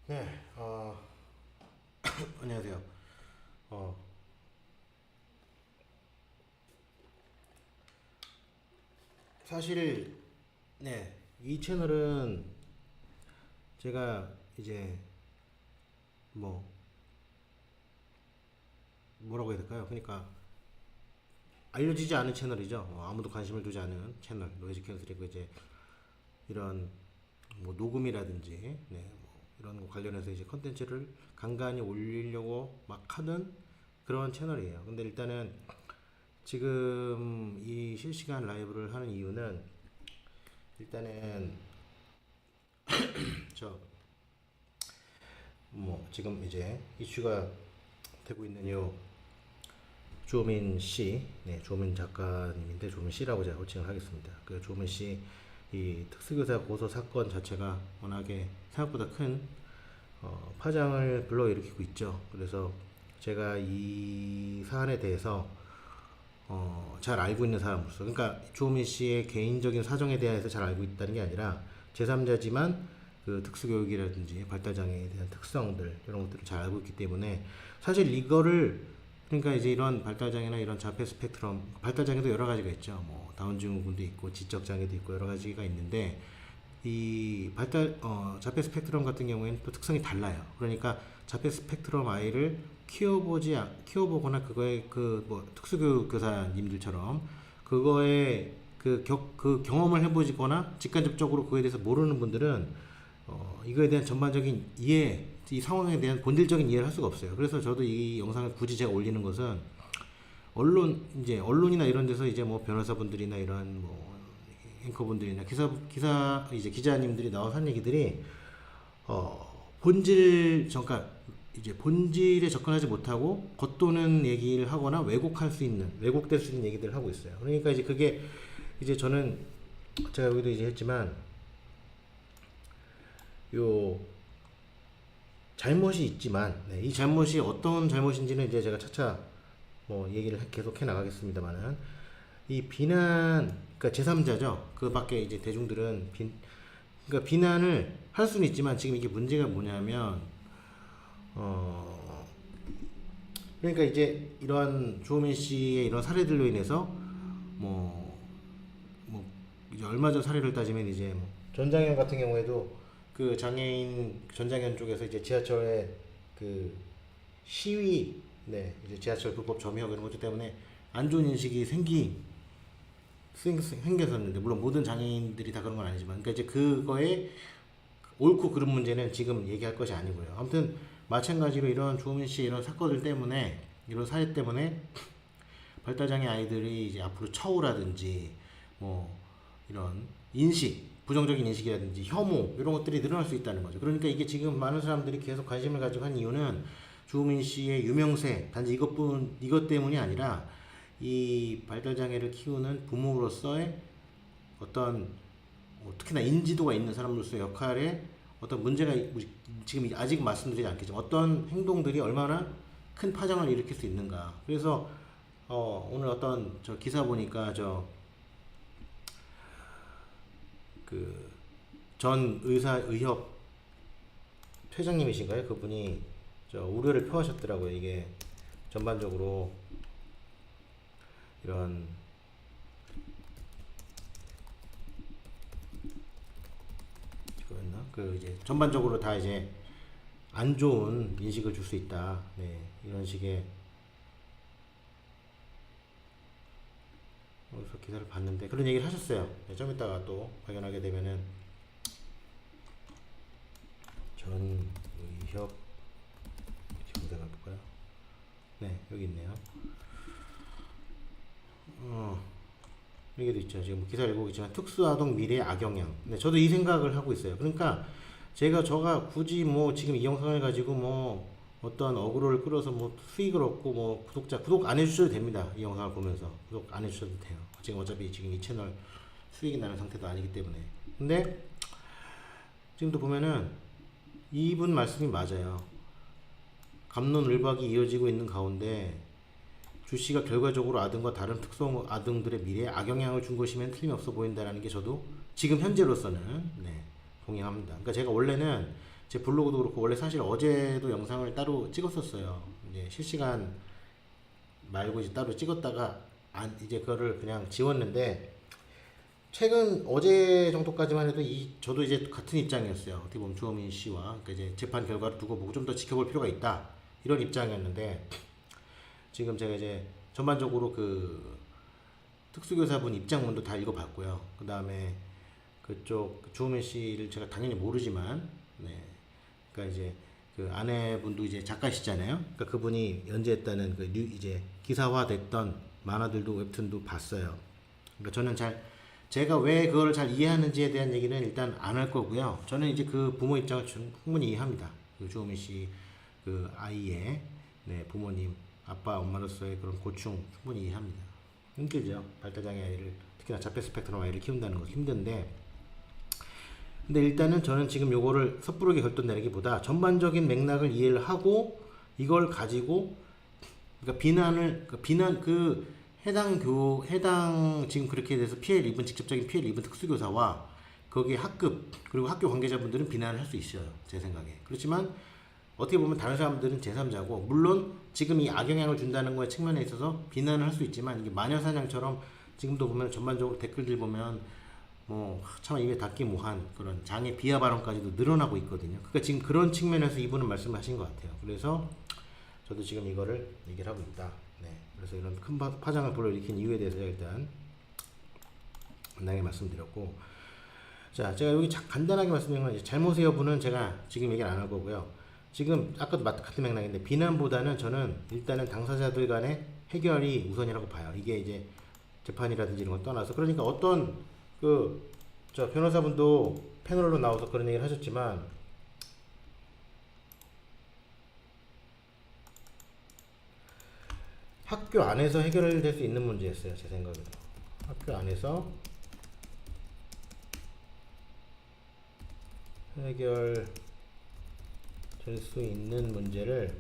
네, 안녕하세요. 어, 사실, 네, 이 채널은 제가 이제 뭐, 뭐라고 해야 될까요? 그러니까 알려지지 않은 채널이죠. 아무도 관심을 두지 않은 채널, 노이즈 캔슬이고 이제 이런 뭐 녹음이라든지, 네, 뭐 이런 거 관련해서 이제 컨텐츠를 간간히 올리려고 막 하는 그런 채널이에요. 근데 일단은 지금 이 실시간 라이브를 하는 이유는 일단은 저 뭐 지금 이제 이슈가 되고 있는 요 조민 씨, 네, 조민 작가님인데 조민 씨라고 제가 호칭을 하겠습니다. 그 조민 씨 이 특수교사 고소 사건 자체가 워낙에 생각보다 큰 파장을 불러일으키고 있죠. 그래서 제가 이 사안에 대해서 잘 알고 있는 사람으로서, 그러니까 조민 씨의 개인적인 사정에 대해서 잘 알고 있다는 게 아니라 제3자지만 그 특수교육이라든지 발달장애에 대한 특성들 이런 것들을 잘 알고 있기 때문에 사실 이거를, 그러니까 이제 이런 발달장애나 이런 자폐 스펙트럼, 발달장애도 여러 가지가 있죠. 뭐 다운 증후군도 있고 지적장애도 있고 여러 가지가 있는데 이 자폐 스펙트럼 같은 경우에는 또 특성이 달라요. 그러니까 자폐 스펙트럼 아이를 키워보거나 그거에 그 뭐 특수교육 교사님들처럼 그거에 그 경험을 해보거나 직간접적으로 그거에 대해서 모르는 분들은 이거에 대한 전반적인 이해, 이 상황에 대한 본질적인 이해를 할 수가 없어요. 그래서 저도 이 영상을 굳이 제가 올리는 것은 이제 언론이나 이런 데서 이제 뭐 변호사분들이나 이런 뭐 앵커분들이나 이제 기자님들이 나와서 한 얘기들이 그러니까 이제 본질에 접근하지 못하고 겉도는 얘기를 하거나 왜곡될 수 있는 얘기들을 하고 있어요. 그러니까 이제 그게 이제 저는 제가 여기도 이제 했지만 요 잘못이 있지만, 네, 이 잘못이 어떤 잘못인지는 이제 제가 차차 뭐 얘기를 계속 해 나가겠습니다만은 이 비난, 그러니까 제3자죠. 그 밖에 이제 대중들은 그러니까 비난을 할 수는 있지만 지금 이게 문제가 뭐냐면 어 그러니까 이제 이런 조민 씨의 이런 사례들로 인해서 뭐 이제 얼마 전 사례를 따지면 이제 뭐 전장현 같은 경우에도 그 장애인 전장현 쪽에서 이제 지하철에 그 시위, 네, 이제 지하철 불법 점유하고 이런 것 때문에 안 좋은 인식이 생겼었는데, 물론 모든 장애인들이 다 그런 건 아니지만, 그러니까 이제 그거에 옳고 그른 문제는 지금 얘기할 것이 아니고요. 아무튼 마찬가지로 이런 조민 씨 이런 사건들 때문에, 이런 사례 때문에 발달장애 아이들이 이제 앞으로 처우라든지 뭐 이런 부정적인 인식이라든지 혐오 이런 것들이 늘어날 수 있다는 거죠. 그러니까 이게 지금 많은 사람들이 계속 관심을 가지고 한 이유는 조민 씨의 유명세, 단지 이것 때문이 아니라 이 발달장애를 키우는 부모로서의 어떤 특히나 인지도가 있는 사람으로서의 역할에 어떤 문제가 지금 아직 말씀드리지 않겠지만 어떤 행동들이 얼마나 큰 파장을 일으킬 수 있는가. 그래서 오늘 어떤 저 기사 보니까 그 전 의협 회장님이신가요? 그분이 우려를 표하셨더라고요. 이게 전반적으로 이런 그 이제 전반적으로 다 이제 안 좋은 인식을 줄 수 있다. 네, 이런 식의 어디서 기사를 봤는데 그런 얘기를 하셨어요. 네, 좀 이따가 또 발견하게 되면은 전 의협 검색해 볼까요? 네, 여기 있네요. 여기도 있죠. 지금 기사 읽고 있지만 특수아동 미래 악영향. 네, 저도 이 생각을 하고 있어요. 그러니까 저가 굳이 뭐 지금 이 영상을 가지고 뭐 어떤 어그로를 끌어서 뭐 수익을 얻고 뭐 구독 안 해주셔도 됩니다. 이 영상을 보면서 구독 안 해주셔도 돼요. 지금 어차피 지금 이 채널 수익이 나는 상태도 아니기 때문에. 근데 지금도 보면은 이분 말씀이 맞아요. 갑론을박이 이어지고 있는 가운데 주 씨가 결과적으로 아동과 다른 특성 아동들의 미래에 악영향을 준 것이면 틀림없어 보인다라는 게 저도 지금 현재로서는, 네, 동의합니다. 그러니까 제가 원래는 제 블로그도 그렇고 원래 사실 어제도 영상을 따로 찍었었어요. 이제 실시간 말고 이제 따로 찍었다가 이제 그거를 그냥 지웠는데 최근 어제 정도까지만 해도 저도 이제 같은 입장이었어요. 어떻게 보면 주호민 씨와 그러니까 이제 재판 결과를 두고 보고 좀 더 지켜볼 필요가 있다 이런 입장이었는데 지금 제가 이제 전반적으로 그 특수교사분 입장문도 다 읽어봤고요. 그 다음에 그쪽 주호민 씨를 제가 당연히 모르지만, 네, 그러니까 이제 그 아내분도 이제 작가시잖아요. 그러니까 그분이 연재했다는 그 이제 기사화됐던 만화들도 웹툰도 봤어요. 그러니까 저는 제가 왜 그걸 잘 이해하는지에 대한 얘기는 일단 안 할 거고요. 저는 이제 그 부모 입장을 충분히 이해합니다. 그 주호민 씨 그 아이의 네, 부모님, 아빠, 엄마로서의 그런 고충 충분히 이해합니다. 힘들죠. 발달장애 아이를 특히나 자폐 스펙트럼 아이를 키운다는 건 힘든데 근데 일단은 저는 지금 요거를 섣부르게 결론내기보다 전반적인 맥락을 이해를 하고 이걸 가지고 그러니까 비난 해당 지금 그렇게 돼서 직접적인 피해를 입은 특수교사와 거기에 학급 그리고 학교 관계자분들은 비난을 할 수 있어요. 제 생각에. 그렇지만 어떻게 보면 다른 사람들은 제3자고 물론 지금 이 악영향을 준다는 거에 측면에 있어서 비난을 할 수 있지만 이게 마녀사냥처럼 지금도 보면 전반적으로 댓글들 보면 뭐 참 입에 닿기 뭐한 그런 장애 비하 발언까지도 늘어나고 있거든요. 그러니까 지금 그런 측면에서 이분은 말씀하신 것 같아요. 그래서 저도 지금 이거를 얘기를 하고 있다. 네. 그래서 이런 큰 파장을 불러일으킨 이유에 대해서 일단 간단하게 말씀드렸고 자 제가 여기 간단하게 말씀드린 건 이제 잘못의 여부는 제가 지금 얘기를 안 할 거고요. 지금 아까도 같은 맥락인데 비난보다는 저는 일단은 당사자들 간의 해결이 우선이라고 봐요. 이게 이제 재판이라든지 이런 걸 떠나서 그러니까 어떤 저 변호사분도 패널로 나와서 그런 얘기를 하셨지만 학교 안에서 해결될 수 있는 문제였어요. 제 생각에도 학교 안에서 해결 될 수 있는 문제를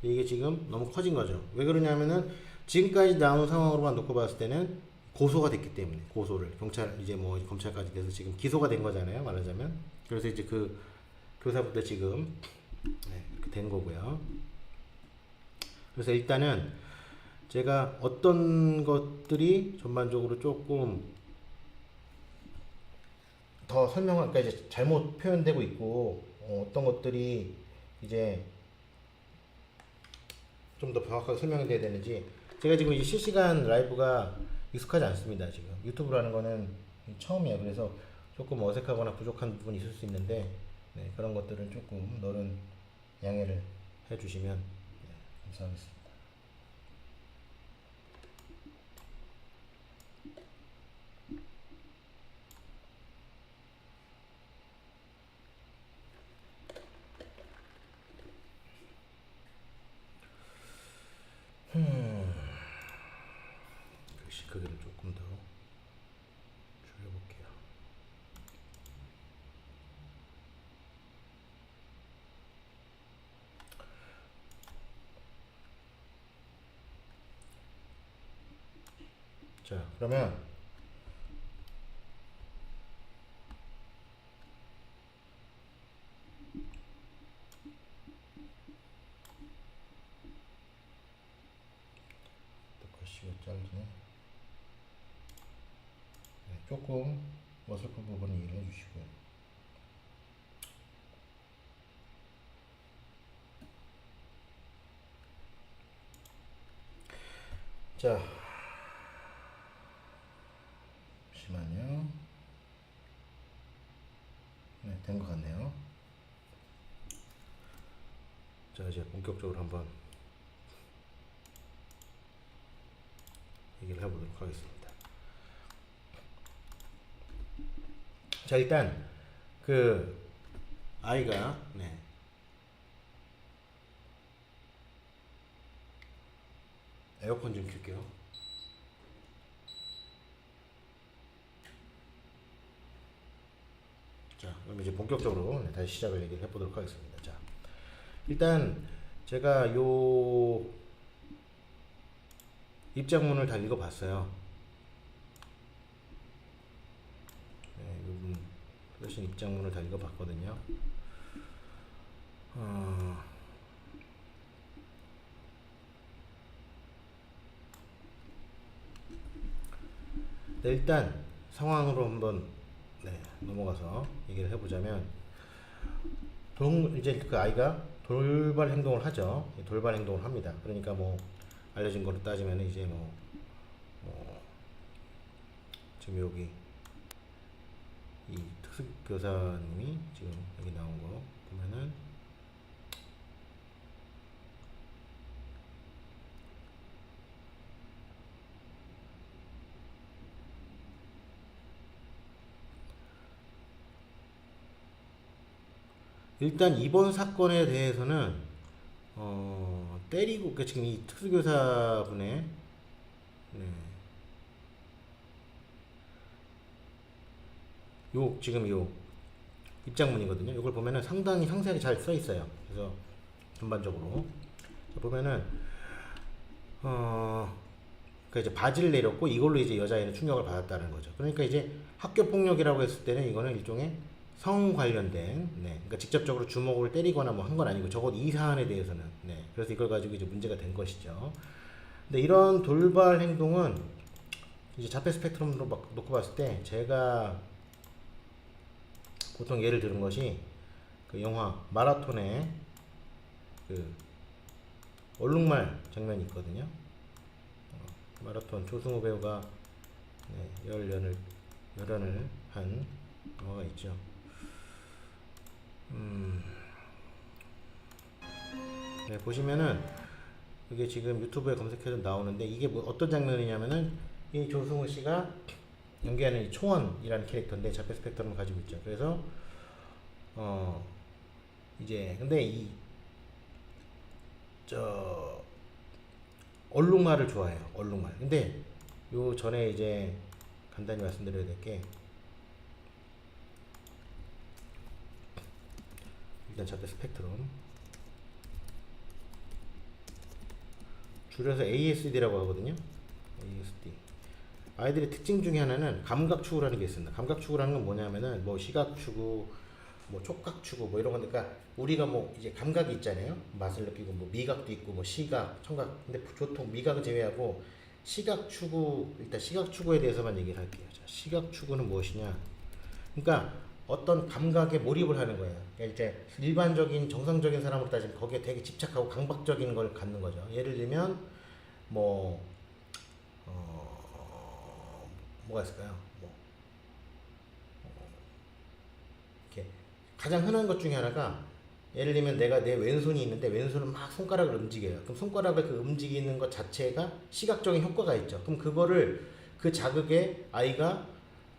이게 지금 너무 커진 거죠. 왜 그러냐면은 지금까지 나온 상황으로만 놓고 봤을 때는 고소가 됐기 때문에 고소를 경찰 이제 뭐 검찰까지 돼서 지금 기소가 된 거잖아요. 말하자면 그래서 이제 그 교사부터 지금 네, 이렇게 된 거고요. 그래서 일단은 제가 어떤 것들이 전반적으로 조금 더 설명을 그러니까 이제 잘못 표현되고 있고 어떤 것들이 이제 좀 더 정확하게 설명이 돼야 되는지 제가 지금 이제 실시간 라이브가 익숙하지 않습니다. 지금 유튜브라는 거는 처음이에요. 그래서 조금 어색하거나 부족한 부분이 있을 수 있는데 네, 그런 것들은 조금 너른 양해를 해주시면 네, 감사하겠습니다. 글씨 크기를 조금 더 줄여볼게요. 자, 그러면 글씨가 짧네. 네, 조금 어설픈 부분은 이해를 해주시고요. 자, 잠시만요. 네, 된 것 같네요. 자, 이제 본격적으로 한번 얘기를 해보도록 하겠습니다. 자, 일단 그 아이가 네. 에어컨 좀 켤게요. 자, 그럼 이제 본격적으로 네, 다시 시작을 얘기를 해보도록 하겠습니다. 자, 일단 제가 요 입장문을 다 읽어봤어요. 네, 쓰신 입장문을 다 읽어봤거든요. 네, 일단 상황으로 한번 넘어가서 얘기를 해보자면 이제 그 아이가 돌발 행동을 하죠. 돌발 행동을 합니다. 그러니까 뭐 알려진 거로 따지면 이제 지금 여기 이 특수교사님이 지금 여기 나온 거 보면은 일단 이번 사건에 대해서는 때리고 그러니까 지금 이 특수교사분의 지금 요 입장문이거든요. 이걸 보면은 상당히 상세하게 잘 써 있어요. 그래서 전반적으로 보면은 그러니까 이제 바지를 내렸고 이걸로 이제 여자애는 충격을 받았다는 거죠. 그러니까 이제 학교 폭력이라고 했을 때는 이거는 일종의 성 관련된, 그러니까 직접적으로 주먹을 때리거나 뭐 한 건 아니고 적어도 이 사안에 대해서는, 그래서 이걸 가지고 이제 문제가 된 것이죠. 근데 이런 돌발 행동은 이제 자폐 스펙트럼으로 막 놓고 봤을 때 제가 보통 예를 들은 것이 그 영화 마라톤의 그 얼룩말 장면이 있거든요. 마라톤 조승우 배우가 열연을 한 영화가 있죠. 보시면은 이게 지금 유튜브에 검색해도 나오는데 이게 뭐 어떤 장면이냐면은 이 조승우 씨가 연기하는 이 초원이라는 캐릭터인데 자폐 스펙트럼을 가지고 있죠. 그래서 이제 근데 얼룩말을 좋아해요. 얼룩말. 근데 요 전에 이제 간단히 말씀드려야 될 게 일단 자폐 스펙트럼 줄여서 ASD라고 하거든요. ASD. 아이들의 특징 중에 하나는 감각 추구라는 게 있습니다. 감각 추구라는 건 뭐냐면은 뭐 시각 추구, 뭐 촉각 추구 뭐 이런 거니까 우리가 뭐 이제 감각이 있잖아요. 맛을 느끼고 뭐 미각도 있고 뭐 시각, 청각. 근데 보통 미각을 제외하고 시각 추구, 일단 시각 추구에 대해서만 얘기를 할게요. 자, 시각 추구는 무엇이냐? 그러니까 어떤 감각에 몰입을 하는 거예요. 그러니까 이제 일반적인 정상적인 사람으로 따지면 거기에 되게 집착하고 강박적인 걸 갖는 거죠. 예를 들면 뭐 뭐가 있을까요? 이렇게 가장 흔한 것 중에 하나가 예를 들면 내가 내 왼손이 있는데 왼손은 막 손가락을 움직여요. 그럼 손가락을 그 움직이는 것 자체가 시각적인 효과가 있죠. 그럼 그거를 그 자극에 아이가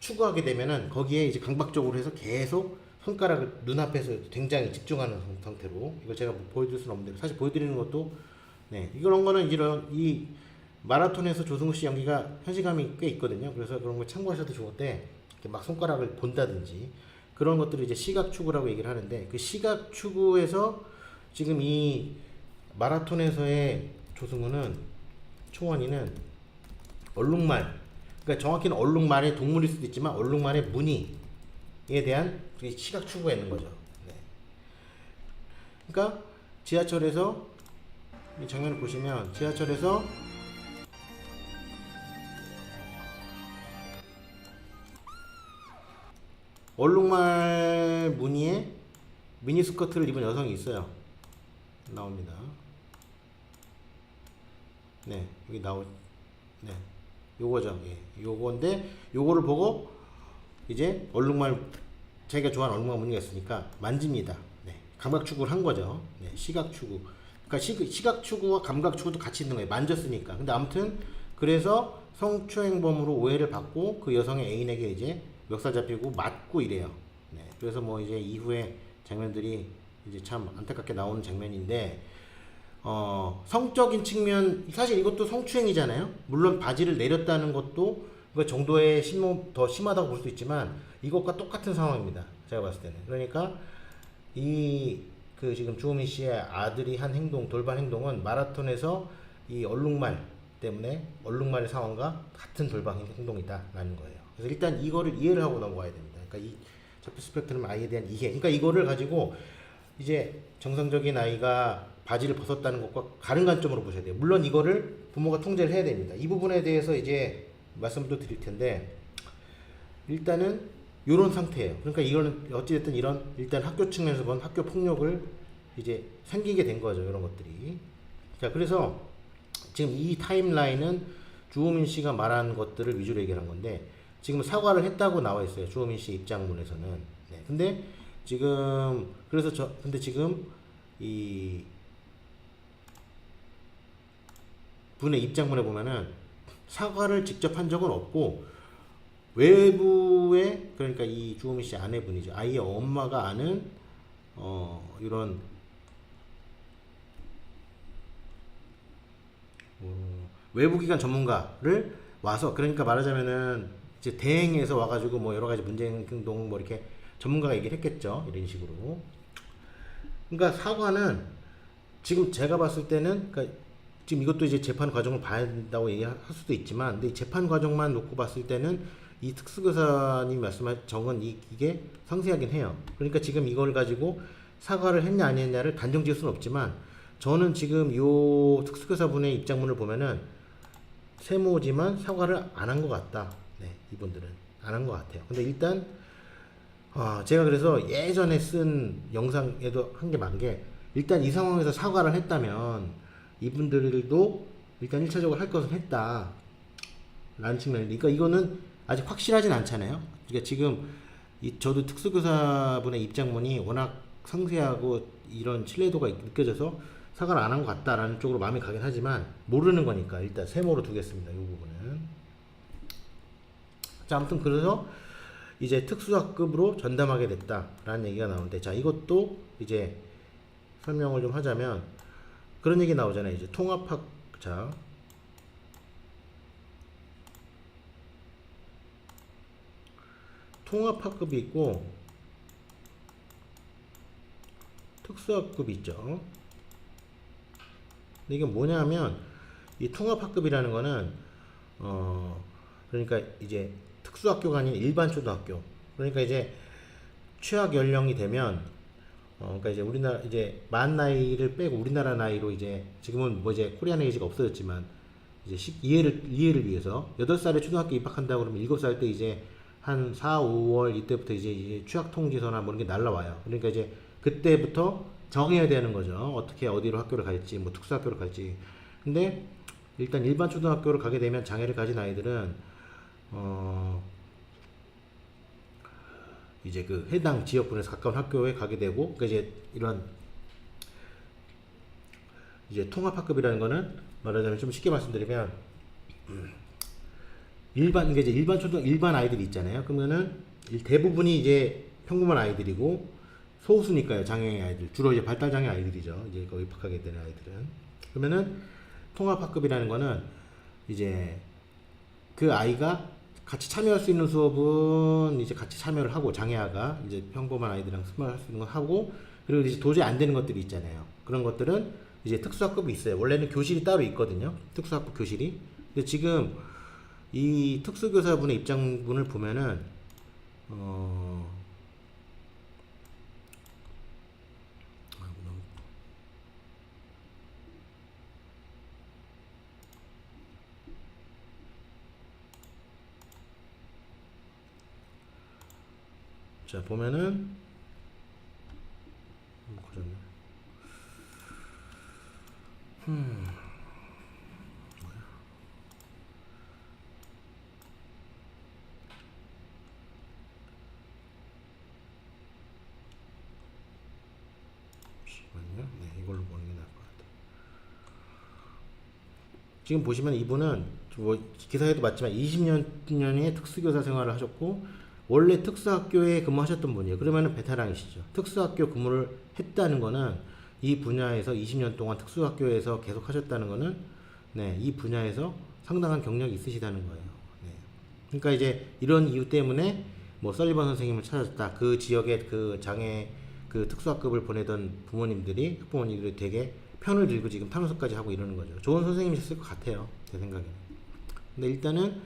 추구하게 되면은 거기에 이제 강박적으로 해서 계속 손가락을 눈앞에서 굉장히 집중하는 상태로 이걸 제가 뭐 보여드릴 수는 없는데 사실 보여드리는 것도 이런 거는 이런 이 마라톤에서 조승우 씨 연기가 현실감이 꽤 있거든요. 그래서 그런 걸 참고하셔도 좋은데 이렇게 막 손가락을 본다든지 그런 것들을 이제 시각 추구라고 얘기를 하는데 그 시각 추구에서 지금 이 마라톤에서의 조승우는 초원이는 얼룩말 그러니까 정확히는 얼룩말의 동물일 수도 있지만 얼룩말의 무늬에 대한 시각 추구가 있는 거죠. 그러니까 지하철에서 이 장면을 보시면 지하철에서 얼룩말 무늬의 미니스커트를 입은 여성이 있어요. 나옵니다. 여기 요거죠. 요건데 요거를 보고 이제 얼룩말 자기가 좋아하는 얼룩말 무늬가 있으니까 만집니다. 감각 추구를 한 거죠. 시각 추구. 그러니까 시각 추구와 감각 추구도 같이 있는 거예요. 만졌으니까. 근데 아무튼 그래서 성추행범으로 오해를 받고 그 여성의 애인에게 이제 멱살 잡히고 맞고 이래요. 그래서 뭐 이제 이후에 장면들이 이제 참 안타깝게 나오는 장면인데 성적인 측면 사실 이것도 성추행이잖아요. 물론 바지를 내렸다는 것도 그 정도의 더 심하다고 볼 수 있지만 이것과 똑같은 상황입니다. 제가 봤을 때는. 그러니까 그 지금 주호민 씨의 아들이 한 행동, 돌발 행동은 마라톤에서 이 얼룩말 때문에 얼룩말의 상황과 같은 돌발 행동이다라는 거예요. 그래서 일단 이거를 이해를 하고 넘어가야 됩니다. 그러니까 이 좌표 스펙트럼 I에 대한 이해. 그러니까 이거를 가지고 이제 정상적인 아이가 바지를 벗었다는 것과 다른 관점으로 보셔야 돼요. 물론 이거를 부모가 통제를 해야 됩니다. 이 부분에 대해서 이제 말씀도 드릴 텐데, 일단은 이런 상태예요. 그러니까 이거는 어찌됐든 이런 일단 학교 측면에서 본 학교 폭력을 이제 생기게 된 거죠. 이런 것들이. 자, 그래서 지금 이 타임라인은 주호민 씨가 말한 것들을 위주로 얘기한 건데, 지금 사과를 했다고 나와 있어요. 주호민 씨 입장문에서는. 네. 근데 지금 그래서 근데 지금 이 분의 입장문에 보면은 사과를 직접 한 적은 없고, 외부에, 그러니까 이 주호민 씨 아내분이죠. 아이의 엄마가 아는 이런 외부기관 전문가를 와서, 그러니까 말하자면은 이제 대행해서 와가지고 뭐 여러 가지 문제 행동 뭐 이렇게 전문가가 얘기를 했겠죠. 이런 식으로. 그러니까 사과는 지금 제가 봤을 때는, 그러니까 지금 이것도 이제 재판 과정을 봐야 된다고 얘기할 수도 있지만, 근데 이 재판 과정만 놓고 봤을 때는 이 특수교사님이 말씀한 적은 이게 상세하긴 해요. 그러니까 지금 이걸 가지고 사과를 했냐 안 했냐를 단정 지을 수는 없지만, 저는 지금 요 특수교사분의 입장문을 보면은 세모지만 사과를 안 한 것 같다. 네, 이분들은 안 한 것 같아요. 근데 일단 제가 그래서 예전에 쓴 영상에도 한 게 많은 게, 일단 이 상황에서 사과를 했다면 이분들도 일단 1차적으로 할 것은 했다 라는 측면이, 그러니까 이거는 아직 확실하진 않잖아요. 그러니까 지금 저도 특수교사분의 입장문이 워낙 상세하고 이런 신뢰도가 느껴져서 사과를 안 한 것 같다라는 쪽으로 마음이 가긴 하지만, 모르는 거니까 일단 세모로 두겠습니다. 이 부분은. 자, 아무튼 그래서 이제 특수학급으로 전담하게 됐다라는 얘기가 나오는데, 자, 이것도 이제 설명을 좀 하자면 그런 얘기 나오잖아요. 이제 통합학급이 있고 특수학급이 있죠. 근데 이게 뭐냐면, 이 통합학급이라는 거는 그러니까 이제 특수학교가 아닌 일반 초등학교, 그러니까 이제 취학 연령이 되면 그러니까 이제 우리나라 이제 만 나이를 빼고 우리나라 나이로, 이제 지금은 뭐 이제 코리안 에이지가 없어졌지만, 이제 이해를 위해서 8살에 초등학교 입학한다고 그러면 7살 때 이제 한 4, 5월 이때부터 이제 취학 통지서나 뭐 이런 게 날라와요. 그러니까 이제 그때부터 정해야 되는 거죠. 어떻게 어디로 학교를 갈지, 뭐 특수학교를 갈지. 근데 일단 일반 초등학교를 가게 되면 장애를 가진 아이들은 이제 그 해당 지역군에서 가까운 학교에 가게 되고, 그러니까 이제 이런 이제 통합학급이라는 거는 말하자면 좀 쉽게 말씀드리면, 일반, 이제 일반 아이들이 있잖아요. 그러면은 대부분이 이제 평범한 아이들이고, 소수니까요. 장애 아이들, 주로 이제 발달장애 아이들이죠. 이제 거기 입학하게 되는 아이들은. 그러면은 통합학급이라는 거는 이제 그 아이가 같이 참여할 수 있는 수업은 이제 같이 참여를 하고, 장애아가 이제 평범한 아이들이랑 참여할 수 있는 거 하고, 그리고 이제 도저히 안 되는 것들이 있잖아요. 그런 것들은 이제 특수학급이 있어요. 원래는 교실이 따로 있거든요. 특수학급 교실이. 근데 지금 이 특수교사분의 입장문을 보면은 자, 보면은 고졌네. 잠시만요. 네, 이걸로 보는 게 나을 것 같아요. 지금 보시면 이분은 뭐 기사에도 맞지만 20년의 특수교사 생활을 하셨고, 원래 특수학교에 근무하셨던 분이에요. 그러면은 베테랑이시죠. 특수학교 근무를 했다는 거는, 이 분야에서 20년 동안 특수학교에서 계속 하셨다는 거는, 네, 이 분야에서 상당한 경력이 있으시다는 거예요. 네. 그러니까 이제 이런 이유 때문에 뭐 설리번 선생님을 찾았다. 그 지역에 그 장애 그 특수학급을 보내던 부모님들이, 학부모님들이 되게 편을 들고 지금 탄원서까지 하고 이러는 거죠. 좋은 선생님이셨을 것 같아요. 제 생각에는. 근데 일단은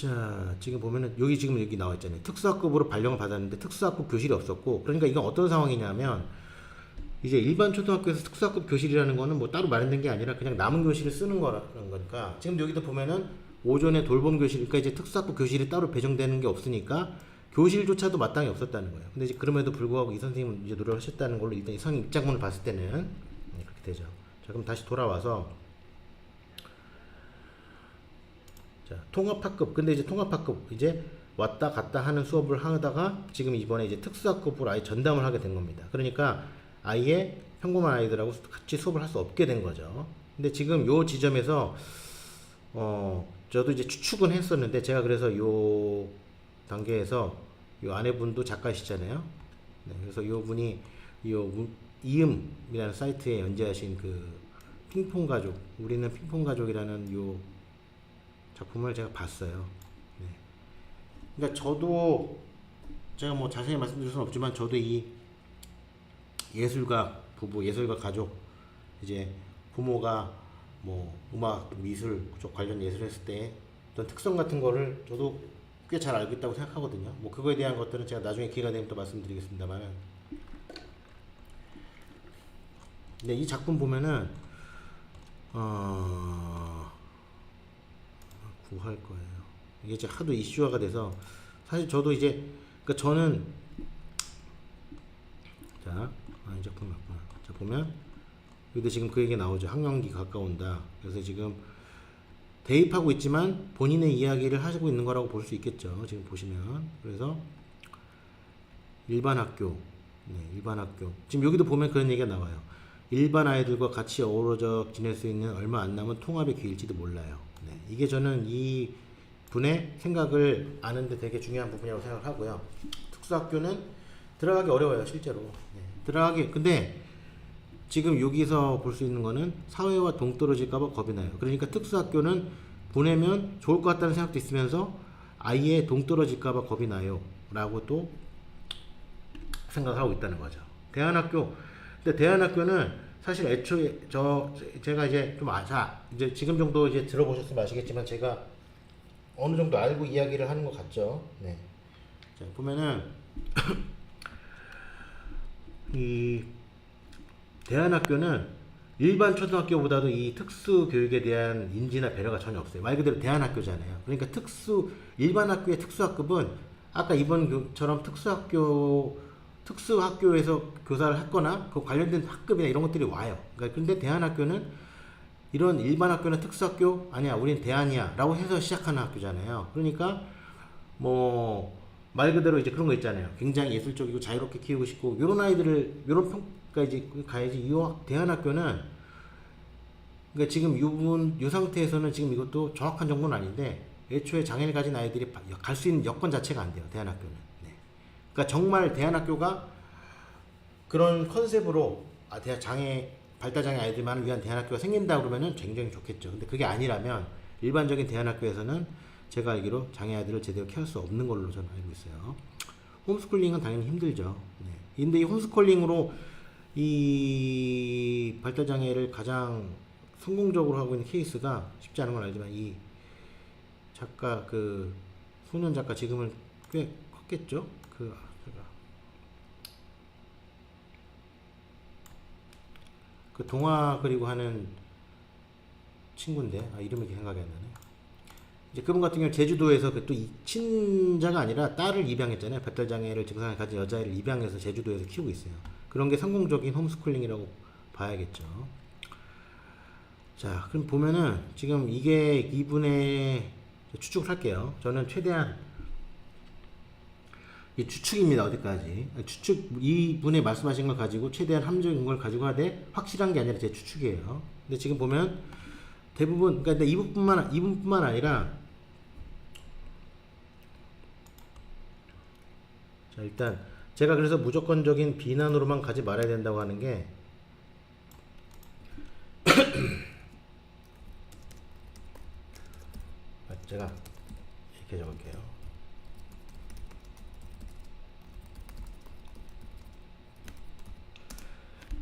자, 지금 보면은 여기 나와 있잖아요. 특수학급으로 발령을 받았는데 특수학급 교실이 없었고, 그러니까 이건 어떤 상황이냐면 이제 일반 초등학교에서 특수학급 교실이라는 거는 뭐 따로 마련된 게 아니라 그냥 남은 교실을 쓰는 거라는 거니까, 지금 여기도 보면은 오전에 돌봄 교실, 그러니까 이제 특수학급 교실이 따로 배정되는 게 없으니까 교실조차도 마땅히 없었다는 거예요. 근데 이제 그럼에도 불구하고 이 선생님은 이제 노력을 하셨다는 걸로 일단 이 선생님 입장문을 봤을 때는 그렇게 되죠. 자, 그럼 다시 돌아와서 자, 통합학급. 근데 이제 통합학급 이제 왔다 갔다 하는 수업을 하다가 지금 이번에 이제 특수학급으로 아예 전담을 하게 된 겁니다. 그러니까 아예 평범한 아이들하고 같이 수업을 할 수 없게 된 거죠. 근데 지금 요 지점에서 저도 이제 추측은 했었는데, 제가 그래서 요 단계에서 요 아내분도 작가시잖아요. 네, 그래서 요 분이 요 이음이라는 사이트에 연재하신 그 핑퐁 가족, 우리는 핑퐁 가족이라는 요 작품을 제가 봤어요. 네. 그러니까 저도 제가 뭐 자세히 말씀드릴 수는 없지만 저도 이 예술가 부부, 예술가 가족, 이제 부모가 뭐 음악, 미술 쪽 관련 예술을 했을 때 어떤 특성 같은 거를 저도 꽤 잘 알고 있다고 생각하거든요. 뭐 그거에 대한 것들은 제가 나중에 기회가 되면 또 말씀드리겠습니다만, 근데 이 작품 보면은 구할 거예요. 이게 이제 하도 이슈화가 돼서 사실 저도 이제 그러니까 저는 이 작품 맞구나. 자, 보면 여기도 지금 그 얘기 나오죠. 학령기 가까운다. 그래서 지금 대입하고 있지만 본인의 이야기를 하시고 있는 거라고 볼 수 있겠죠. 지금 보시면. 그래서 일반 학교, 일반 학교. 지금 여기도 보면 그런 얘기가 나와요. 일반 아이들과 같이 어우러져 지낼 수 있는 얼마 안 남은 통합의 기회일지도 몰라요. 이게 저는 이 분의 생각을 아는데 되게 중요한 부분이라고 생각하고요. 특수학교는 들어가기 어려워요, 실제로. 근데 지금 여기서 볼 수 있는 거는 사회와 동떨어질까봐 겁이 나요. 그러니까 특수학교는 보내면 좋을 것 같다는 생각도 있으면서 아예 동떨어질까봐 겁이 나요. 라고 또 생각하고 있다는 거죠. 근데 대안학교는 사실 애초에 제가 이제 좀 이제 지금 정도 이제 들어보셨으면 아시겠지만 제가 어느 정도 알고 이야기를 하는 것 같죠. 네. 자, 보면은 이 대안학교는 일반 초등학교보다도 이 특수 교육에 대한 인지나 배려가 전혀 없어요. 말 그대로 대안학교잖아요. 그러니까 일반 학교의 특수학급은 아까 이번처럼 특수학교에서 교사를 했거나 그 관련된 학급이나 이런 것들이 와요. 그러니까 근데 대안학교는 이런 일반 학교는 특수학교 아니야, 우린 대안이야 라고 해서 시작하는 학교잖아요. 그러니까 뭐 말 그대로 이제 그런 거 있잖아요. 굉장히 예술적이고 자유롭게 키우고 싶고 요런 아이들을 요런 평가까지 가야지. 이 대안학교는 그러니까 지금 요 상태에서는 지금 이것도 정확한 정보는 아닌데 애초에 장애를 가진 아이들이 갈 수 있는 여건 자체가 안 돼요. 대안학교는. 그러니까 정말 대안학교가 그런 컨셉으로 발달장애 아이들만을 위한 대안학교가 생긴다 그러면은 굉장히 좋겠죠. 근데 그게 아니라면 일반적인 대안학교에서는 제가 알기로 장애 아이들을 제대로 케어할 수 없는 걸로 저는 알고 있어요. 홈스쿨링은 당연히 힘들죠. 근데 이 홈스쿨링으로 이 발달장애를 가장 성공적으로 하고 있는 케이스가 쉽지 않은 건 알지만 이 작가 소년 작가 지금은 꽤 컸겠죠. 그 동화 그리고 하는 친구인데 이름이 생각이 안 나네. 이제 그분 같은 경우 제주도에서 또 친자가 아니라 딸을 입양했잖아요. 발달장애를 증상을 가진 여자아이를 입양해서 제주도에서 키우고 있어요. 그런 게 성공적인 홈스쿨링이라고 봐야겠죠. 자, 그럼 보면은 지금 이게 이분의 추측을 할게요. 저는 최대한 이 추측입니다. 어디까지 이분의 말씀하신 걸 가지고 최대한 합리적인 걸 가지고 하되 확실한 게 아니라 제 추측이에요. 근데 지금 보면 대부분 그러니까 이분뿐만 아니라 자, 일단 제가 그래서 무조건적인 비난으로만 가지 말아야 된다고 하는 게 제가 이렇게 적을게요.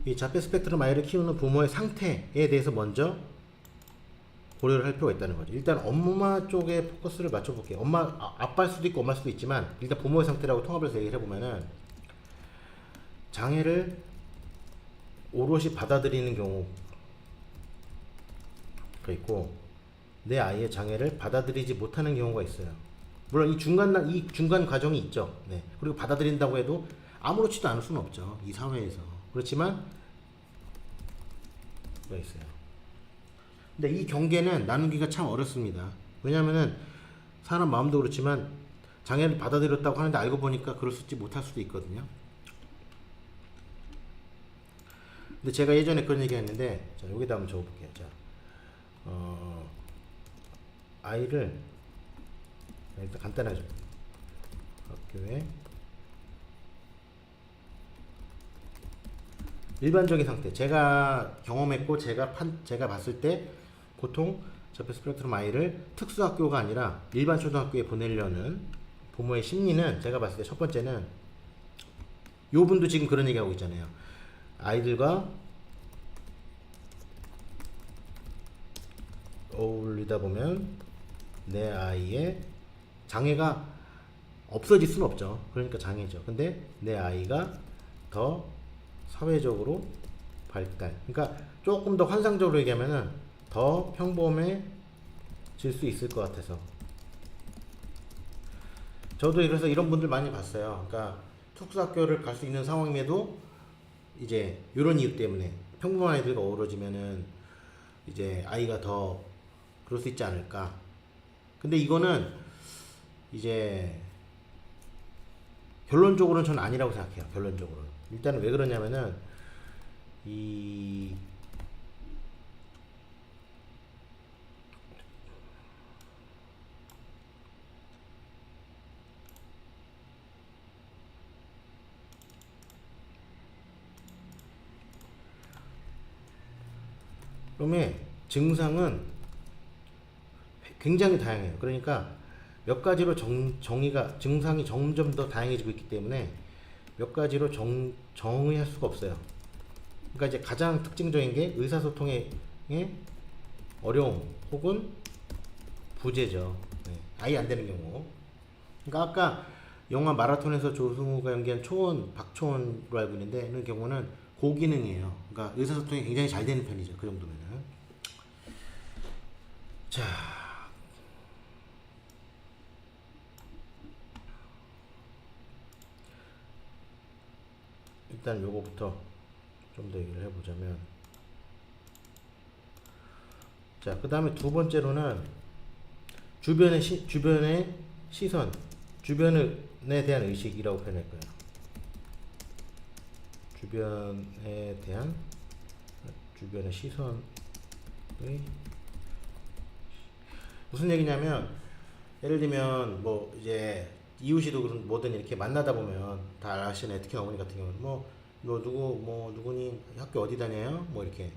이 자폐 스펙트럼 아이를 키우는 부모의 상태에 대해서 먼저 고려를 할 필요가 있다는 거죠. 일단 엄마 쪽에 포커스를 맞춰볼게요. 아빠일 수도 있고 엄마일 수도 있지만 일단 부모의 상태라고 통합해서 얘기를 해보면은 장애를 오롯이 받아들이는 경우가 있고 내 아이의 장애를 받아들이지 못하는 경우가 있어요. 물론 이 중간 과정이 있죠. 네. 그리고 받아들인다고 해도 아무렇지도 않을 수는 없죠. 이 사회에서. 그렇지만 가 있어요. 근데 이 경계는 나누기가 참 어렵습니다. 왜냐면은 사람 마음도 그렇지만 장애를 받아들였다고 하는데 알고 보니까 그럴 수 있지 못할 수도 있거든요. 근데 제가 예전에 그런 얘기 했는데, 자, 여기다 한번 적어볼게요. 자, 아이를, 일단 간단하죠. 학교에, 일반적인 상태. 제가 경험했고, 제가 봤을 때, 보통, 저표 스펙트럼 아이를 특수학교가 아니라 일반 초등학교에 보내려는 부모의 심리는 제가 봤을 때 첫 번째는, 요 분도 지금 그런 얘기 하고 있잖아요. 아이들과 어울리다 보면 내 아이의 장애가 없어질 수는 없죠. 그러니까 장애죠. 근데 내 아이가 더 사회적으로 발달. 그러니까 조금 더 환상적으로 얘기하면은 더 평범해질 수 있을 것 같아서. 저도 그래서 이런 분들 많이 봤어요. 그러니까 특수학교를 갈 수 있는 상황임에도 이제 이런 이유 때문에 평범한 아이들과 어우러지면은 이제 아이가 더 그럴 수 있지 않을까. 근데 이거는 이제 결론적으로는 저는 아니라고 생각해요. 결론적으로는. 일단은 왜 그러냐면은 이 그러면 증상은 굉장히 다양해요. 그러니까 몇 가지로 정의가 증상이 점점 더 다양해지고 있기 때문에 몇 가지로 정의할 수가 없어요. 그러니까 이제 가장 특징적인 게 의사소통의 어려움 혹은 부재죠. 네. 아예 안 되는 경우. 그러니까 아까 영화 마라톤에서 조승우가 연기한 박초원으로 알고 있는데 그 경우는 고기능이에요. 그러니까 의사소통이 굉장히 잘 되는 편이죠. 그 정도면은. 자, 일단 요거부터 좀 더 얘기를 해보자면, 자, 그 다음에 두 번째로는 주변의 시선, 주변에 대한 의식이라고 표현할 거예요. 주변의 시선의 무슨 얘기냐면, 예를 들면 뭐 이제 이웃이도 그런 뭐든 이렇게 만나다 보면 다 아시는 특히 어머니 같은 경우는 너 누구니 학교 어디 다녀요? 뭐 이렇게.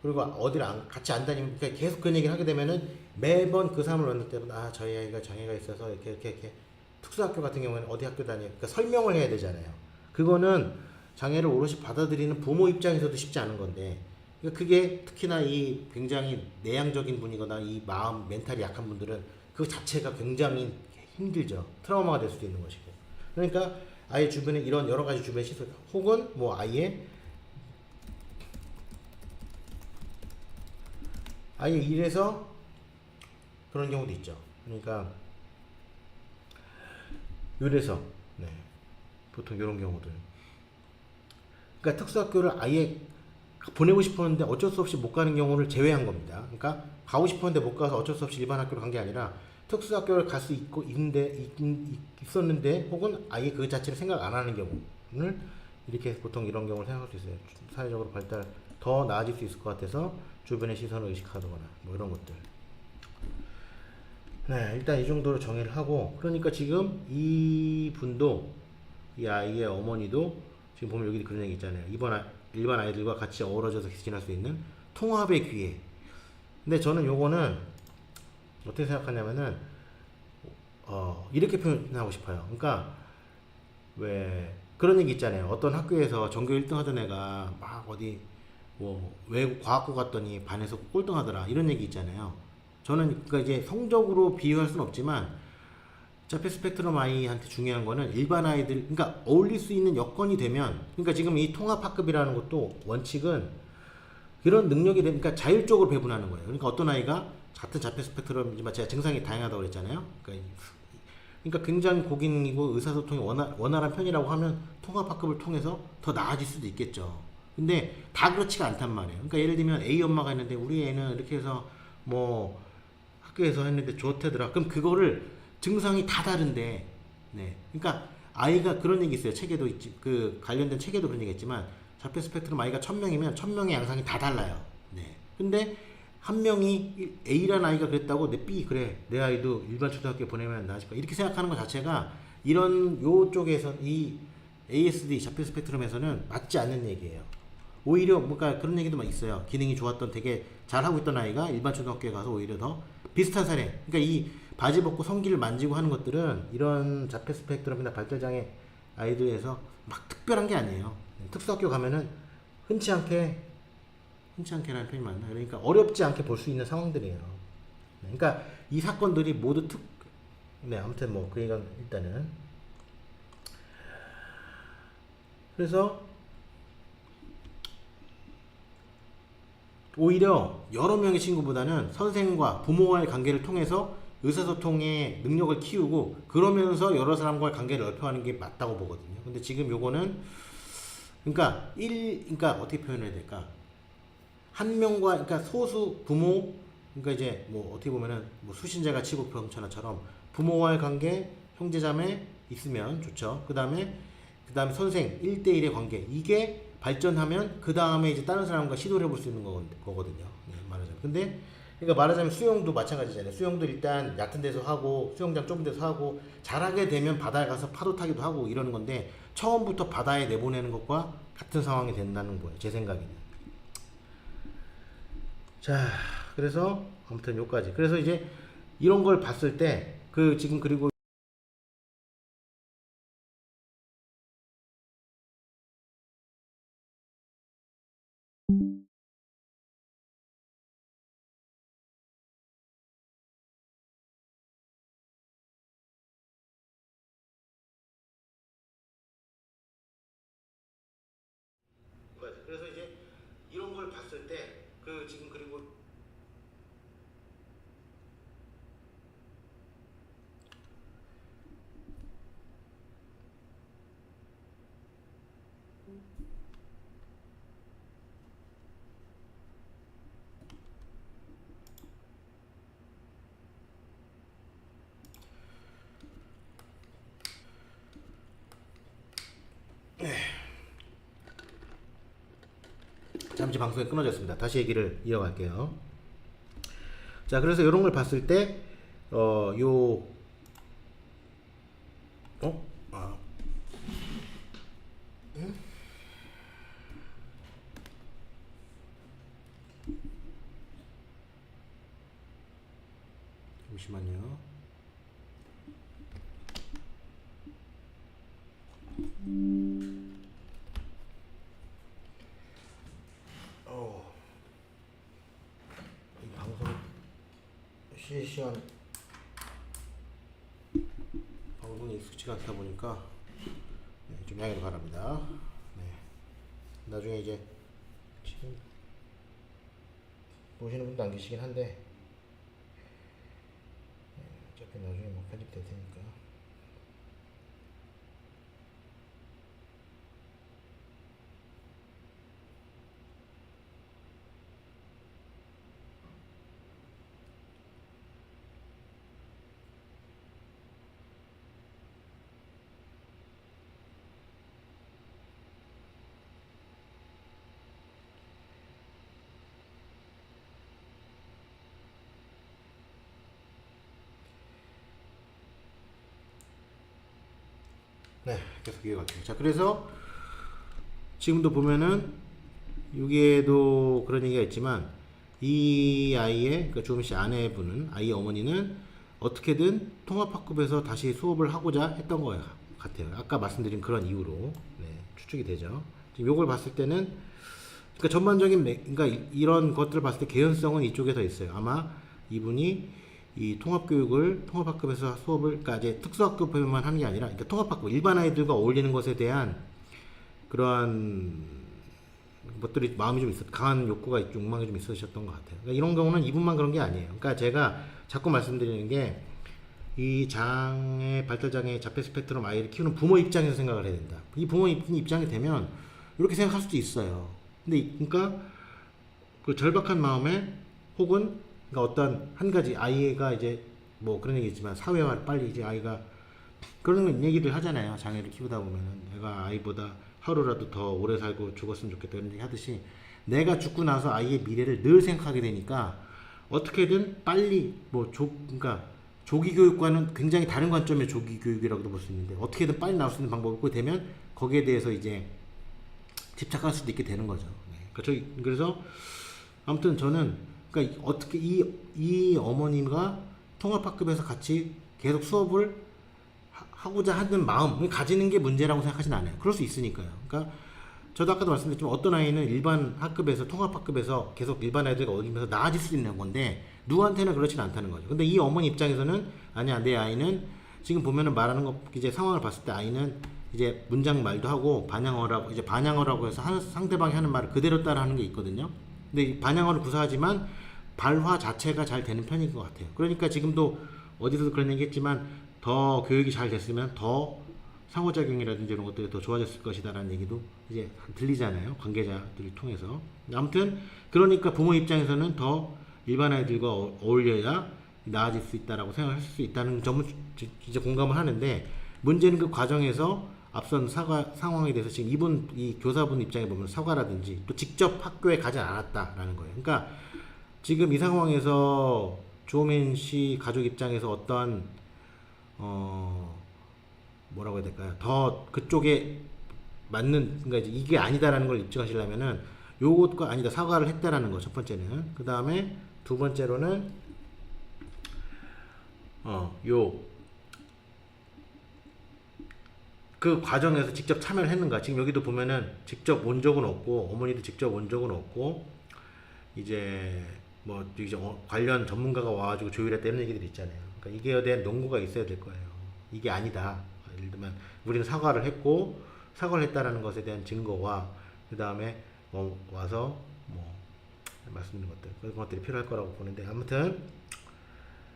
그리고 어디를 같이 안 다니면 그러니까 계속 그런 얘기를 하게 되면은 매번 그 사람을 만날 때마다 저희 아이가 장애가 있어서 이렇게 특수학교 같은 경우에는 어디 학교 다녀요? 그러니까 설명을 해야 되잖아요. 그거는 장애를 오롯이 받아들이는 부모 입장에서도 쉽지 않은 건데, 그러니까 그게 특히나 이 굉장히 내향적인 분이거나 이 마음 멘탈이 약한 분들은 그 자체가 굉장히 힘들죠. 트라우마가 될 수도 있는 것이고. 그러니까 아이 주변에 이런 여러 가지 주변 시설 혹은 뭐 아이의 일에서 그런 경우도 있죠. 그러니까 요래서 네. 보통 이런 경우들. 그러니까 특수학교를 아예 보내고 싶었는데 어쩔 수 없이 못 가는 경우를 제외한 겁니다. 그러니까 가고 싶었는데 못 가서 어쩔 수 없이 일반 학교를 간 게 아니라 특수학교를 갈 수 있었는데 혹은 아예 그 자체를 생각 안 하는 경우를 이렇게 보통 이런 경우를 생각할 수 있어요. 사회적으로 발달 더 나아질 수 있을 것 같아서 주변의 시선을 의식하거나 뭐 이런 것들. 네, 일단 이 정도로 정의를 하고, 그러니까 지금 이 분도 이 아이의 어머니도 지금 보면 여기 그런 얘기 있잖아요. 일반 아이들과 같이 어우러져서 지낼 수 있는 통합의 기회. 근데 저는 요거는 어떻게 생각하냐면은 이렇게 표현하고 싶어요. 그러니까 왜 그런 얘기 있잖아요. 어떤 학교에서 전교 1등 하던 애가 막 어디 뭐 외국 과학고 갔더니 반에서 꼴등 하더라, 이런 얘기 있잖아요. 저는 그러니까 이제 성적으로 비유할 수는 없지만 자폐 스펙트럼 아이한테 중요한 거는 일반 아이들, 그러니까 어울릴 수 있는 여건이 되면, 그러니까 지금 이 통합학급이라는 것도 원칙은 그런 능력이 되니까 자율적으로 배분하는 거예요. 그러니까 어떤 아이가 같은 자폐 스펙트럼이지만 제가 증상이 다양하다고 그랬잖아요. 그러니까 굉장히 고객이고 의사소통이 원활한 편이라고 하면 통합학급을 통해서 더 나아질 수도 있겠죠. 근데 다 그렇지가 않단 말이에요. 그러니까 예를 들면 A 엄마가 있는데 우리 애는 이렇게 해서 뭐 학교에서 했는데 좋대더라. 그럼 그거를 증상이 다 다른데, 네. 그러니까 아이가 그런 얘기 있어요. 책에도 있지, 그 관련된 책에도 그런 얘기 있지만 자폐 스펙트럼 아이가 1000명이면 1000명의 양상이 다 달라요. 네. 근데 한 명이 A라는 아이가 그랬다고 내 B 그래 내 아이도 일반 초등학교에 보내면 나아질까 이렇게 생각하는 것 자체가 이런 요쪽에서 이 ASD 자폐 스펙트럼에서는 맞지 않는 얘기예요. 오히려 뭔가 그런 얘기도 막 있어요. 기능이 좋았던 되게 잘하고 있던 아이가 일반 초등학교에 가서 오히려 더 비슷한 사례. 그러니까 이 바지 벗고 성기를 만지고 하는 것들은 이런 자폐 스펙트럼이나 발달장애 아이들에서 막 특별한 게 아니에요. 특수학교 가면은 흔치 않게라는 표현이 맞나? 그러니까 어렵지 않게 볼 수 있는 상황들이에요. 그러니까 이 사건들이 모두 네, 아무튼 뭐 그 얘기는 일단은 그래서 오히려 여러 명의 친구보다는 선생과 부모와의 관계를 통해서 의사소통의 능력을 키우고 그러면서 여러 사람과의 관계를 넓혀가는 게 맞다고 보거든요. 근데 지금 요거는 그러니까 어떻게 표현해야 될까? 한 명과 그러니까 소수 부모 그러니까 이제 뭐 어떻게 보면은 뭐 수신자가 치국병천하처럼 부모와의 관계 형제자매 있으면 좋죠. 그다음에 선생 1대1의 관계 이게 발전하면 그 다음에 이제 다른 사람과 시도를 해볼 수 있는 거거든요. 네, 말하자면. 근데 그러니까 말하자면 수영도 마찬가지잖아요. 수영도 일단 얕은 데서 하고 수영장 좁은 데서 하고 잘하게 되면 바다에 가서 파도 타기도 하고 이러는 건데 처음부터 바다에 내보내는 것과 같은 상황이 된다는 거예요. 제 생각에는. 자, 그래서 아무튼 요까지. 그래서 이제 이런 걸 봤을 때 그 지금 그리고 그래서 이제 이런 걸 봤을 때 그 지금 그리고 잠시 방송이 끊어졌습니다. 다시 얘기를 이어갈게요. 자, 그래서 이런 걸 봤을 때, 응? 잠시만요. 이 방송 실시간 방송이 익숙지가 않다 보니까 네, 좀 양해를 바랍니다. 네. 나중에 이제 지금 보시는 분도 안 계시긴 한데 네, 어차피 나중에 뭐 편집될 테니까. 네, 계속 이어갈게요. 자, 그래서 지금도 보면은 여기에도 그런 얘기가 있지만 이 아이의 그러니까 조민 씨 아내분은 아이의 어머니는 어떻게든 통합학급에서 다시 수업을 하고자 했던 것 같아요. 아까 말씀드린 그런 이유로 네, 추측이 되죠. 지금 요걸 봤을 때는 그러니까 전반적인 그러니까 이런 것들을 봤을 때 개연성은 이쪽에 더 있어요. 아마 이분이 이 통합교육을 통합학급에서 수업을 그러니까 이제 특수학급에만 하는 게 아니라 그러니까 통합학급 일반 아이들과 어울리는 것에 대한 그러한 것들이 마음이 좀 있었 강한 욕구가 욕망이 좀 있으셨던 것 같아요. 그러니까 이런 경우는 이분만 그런 게 아니에요. 그러니까 제가 자꾸 말씀드리는 게 이 장애 발달장애 자폐 스펙트럼 아이를 키우는 부모 입장에서 생각을 해야 된다. 이 부모 입장이 되면 이렇게 생각할 수도 있어요. 근데 그러니까 그 절박한 마음에 혹은 그러니까 어떤 한 가지 아이가 이제 뭐 그런 얘기 있지만 사회화 빨리 이제 아이가 그런 얘기를 하잖아요. 장애를 키우다 보면은 내가 아이보다 하루라도 더 오래 살고 죽었으면 좋겠다 이런 얘기 하듯이 내가 죽고 나서 아이의 미래를 늘 생각하게 되니까 어떻게든 빨리 그러니까 조기 교육과는 굉장히 다른 관점의 조기 교육이라고도 볼 수 있는데 어떻게든 빨리 나올 수 있는 방법이 있고 되면 거기에 대해서 이제 집착할 수도 있게 되는 거죠. 네. 그래서 아무튼 저는 그러니까 어떻게 이 어머님과 통합학급에서 같이 계속 수업을 하고자 하는 마음을 가지는 게 문제라고 생각하진 않아요. 그럴 수 있으니까요. 그러니까 저도 아까도 말씀드렸지만 어떤 아이는 일반 학급에서 통합학급에서 계속 일반 아이들과 어울리면서 나아질 수 있는 건데 누구한테는 그렇지는 않다는 거죠. 근데 이 어머니 입장에서는 아니야 내 아이는 지금 보면은 말하는 거 이제 상황을 봤을 때 아이는 이제 문장 말도 하고 반향어라고 해서 상대방이 하는 말을 그대로 따라하는 게 있거든요. 근데 반향어를 구사하지만 발화 자체가 잘 되는 편인 것 같아요. 그러니까 지금도 어디서도 그런 얘기했지만 더 교육이 잘 됐으면 더 상호작용이라든지 이런 것들이 더 좋아졌을 것이다라는 얘기도 이제 들리잖아요. 관계자들을 통해서. 아무튼 그러니까 부모 입장에서는 더 일반 아이들과 어울려야 나아질 수 있다라고 생각할 수 있다는 점은 이제 공감을 하는데 문제는 그 과정에서 앞선 상황에 대해서 지금 이 교사분 입장에 보면 사과라든지 또 직접 학교에 가지 않았다라는 거예요. 그러니까 지금 이 상황에서 조민 씨 가족 입장에서 어떤 뭐라고 해야 될까요? 더 그쪽에 맞는 그러니까 이제 이게 아니다라는 걸 입증하시려면은 요것과 아니다 사과를 했다라는 거 첫 번째는 그 다음에 두 번째로는 그 과정에서 직접 참여를 했는가 지금 여기도 보면은 직접 온 적은 없고 어머니도 직접 온 적은 없고 이제 뭐 이제 관련 전문가가 와가지고 조율했다 이런 얘기들이 있잖아요. 그러니까 이게 대한 논구가 있어야 될 거예요. 이게 아니다. 예를 들면 우리는 사과를 했고 사과를 했다라는 것에 대한 증거와 그 다음에 와서 뭐 말씀드린 것들 그런 것들이 필요할 거라고 보는데 아무튼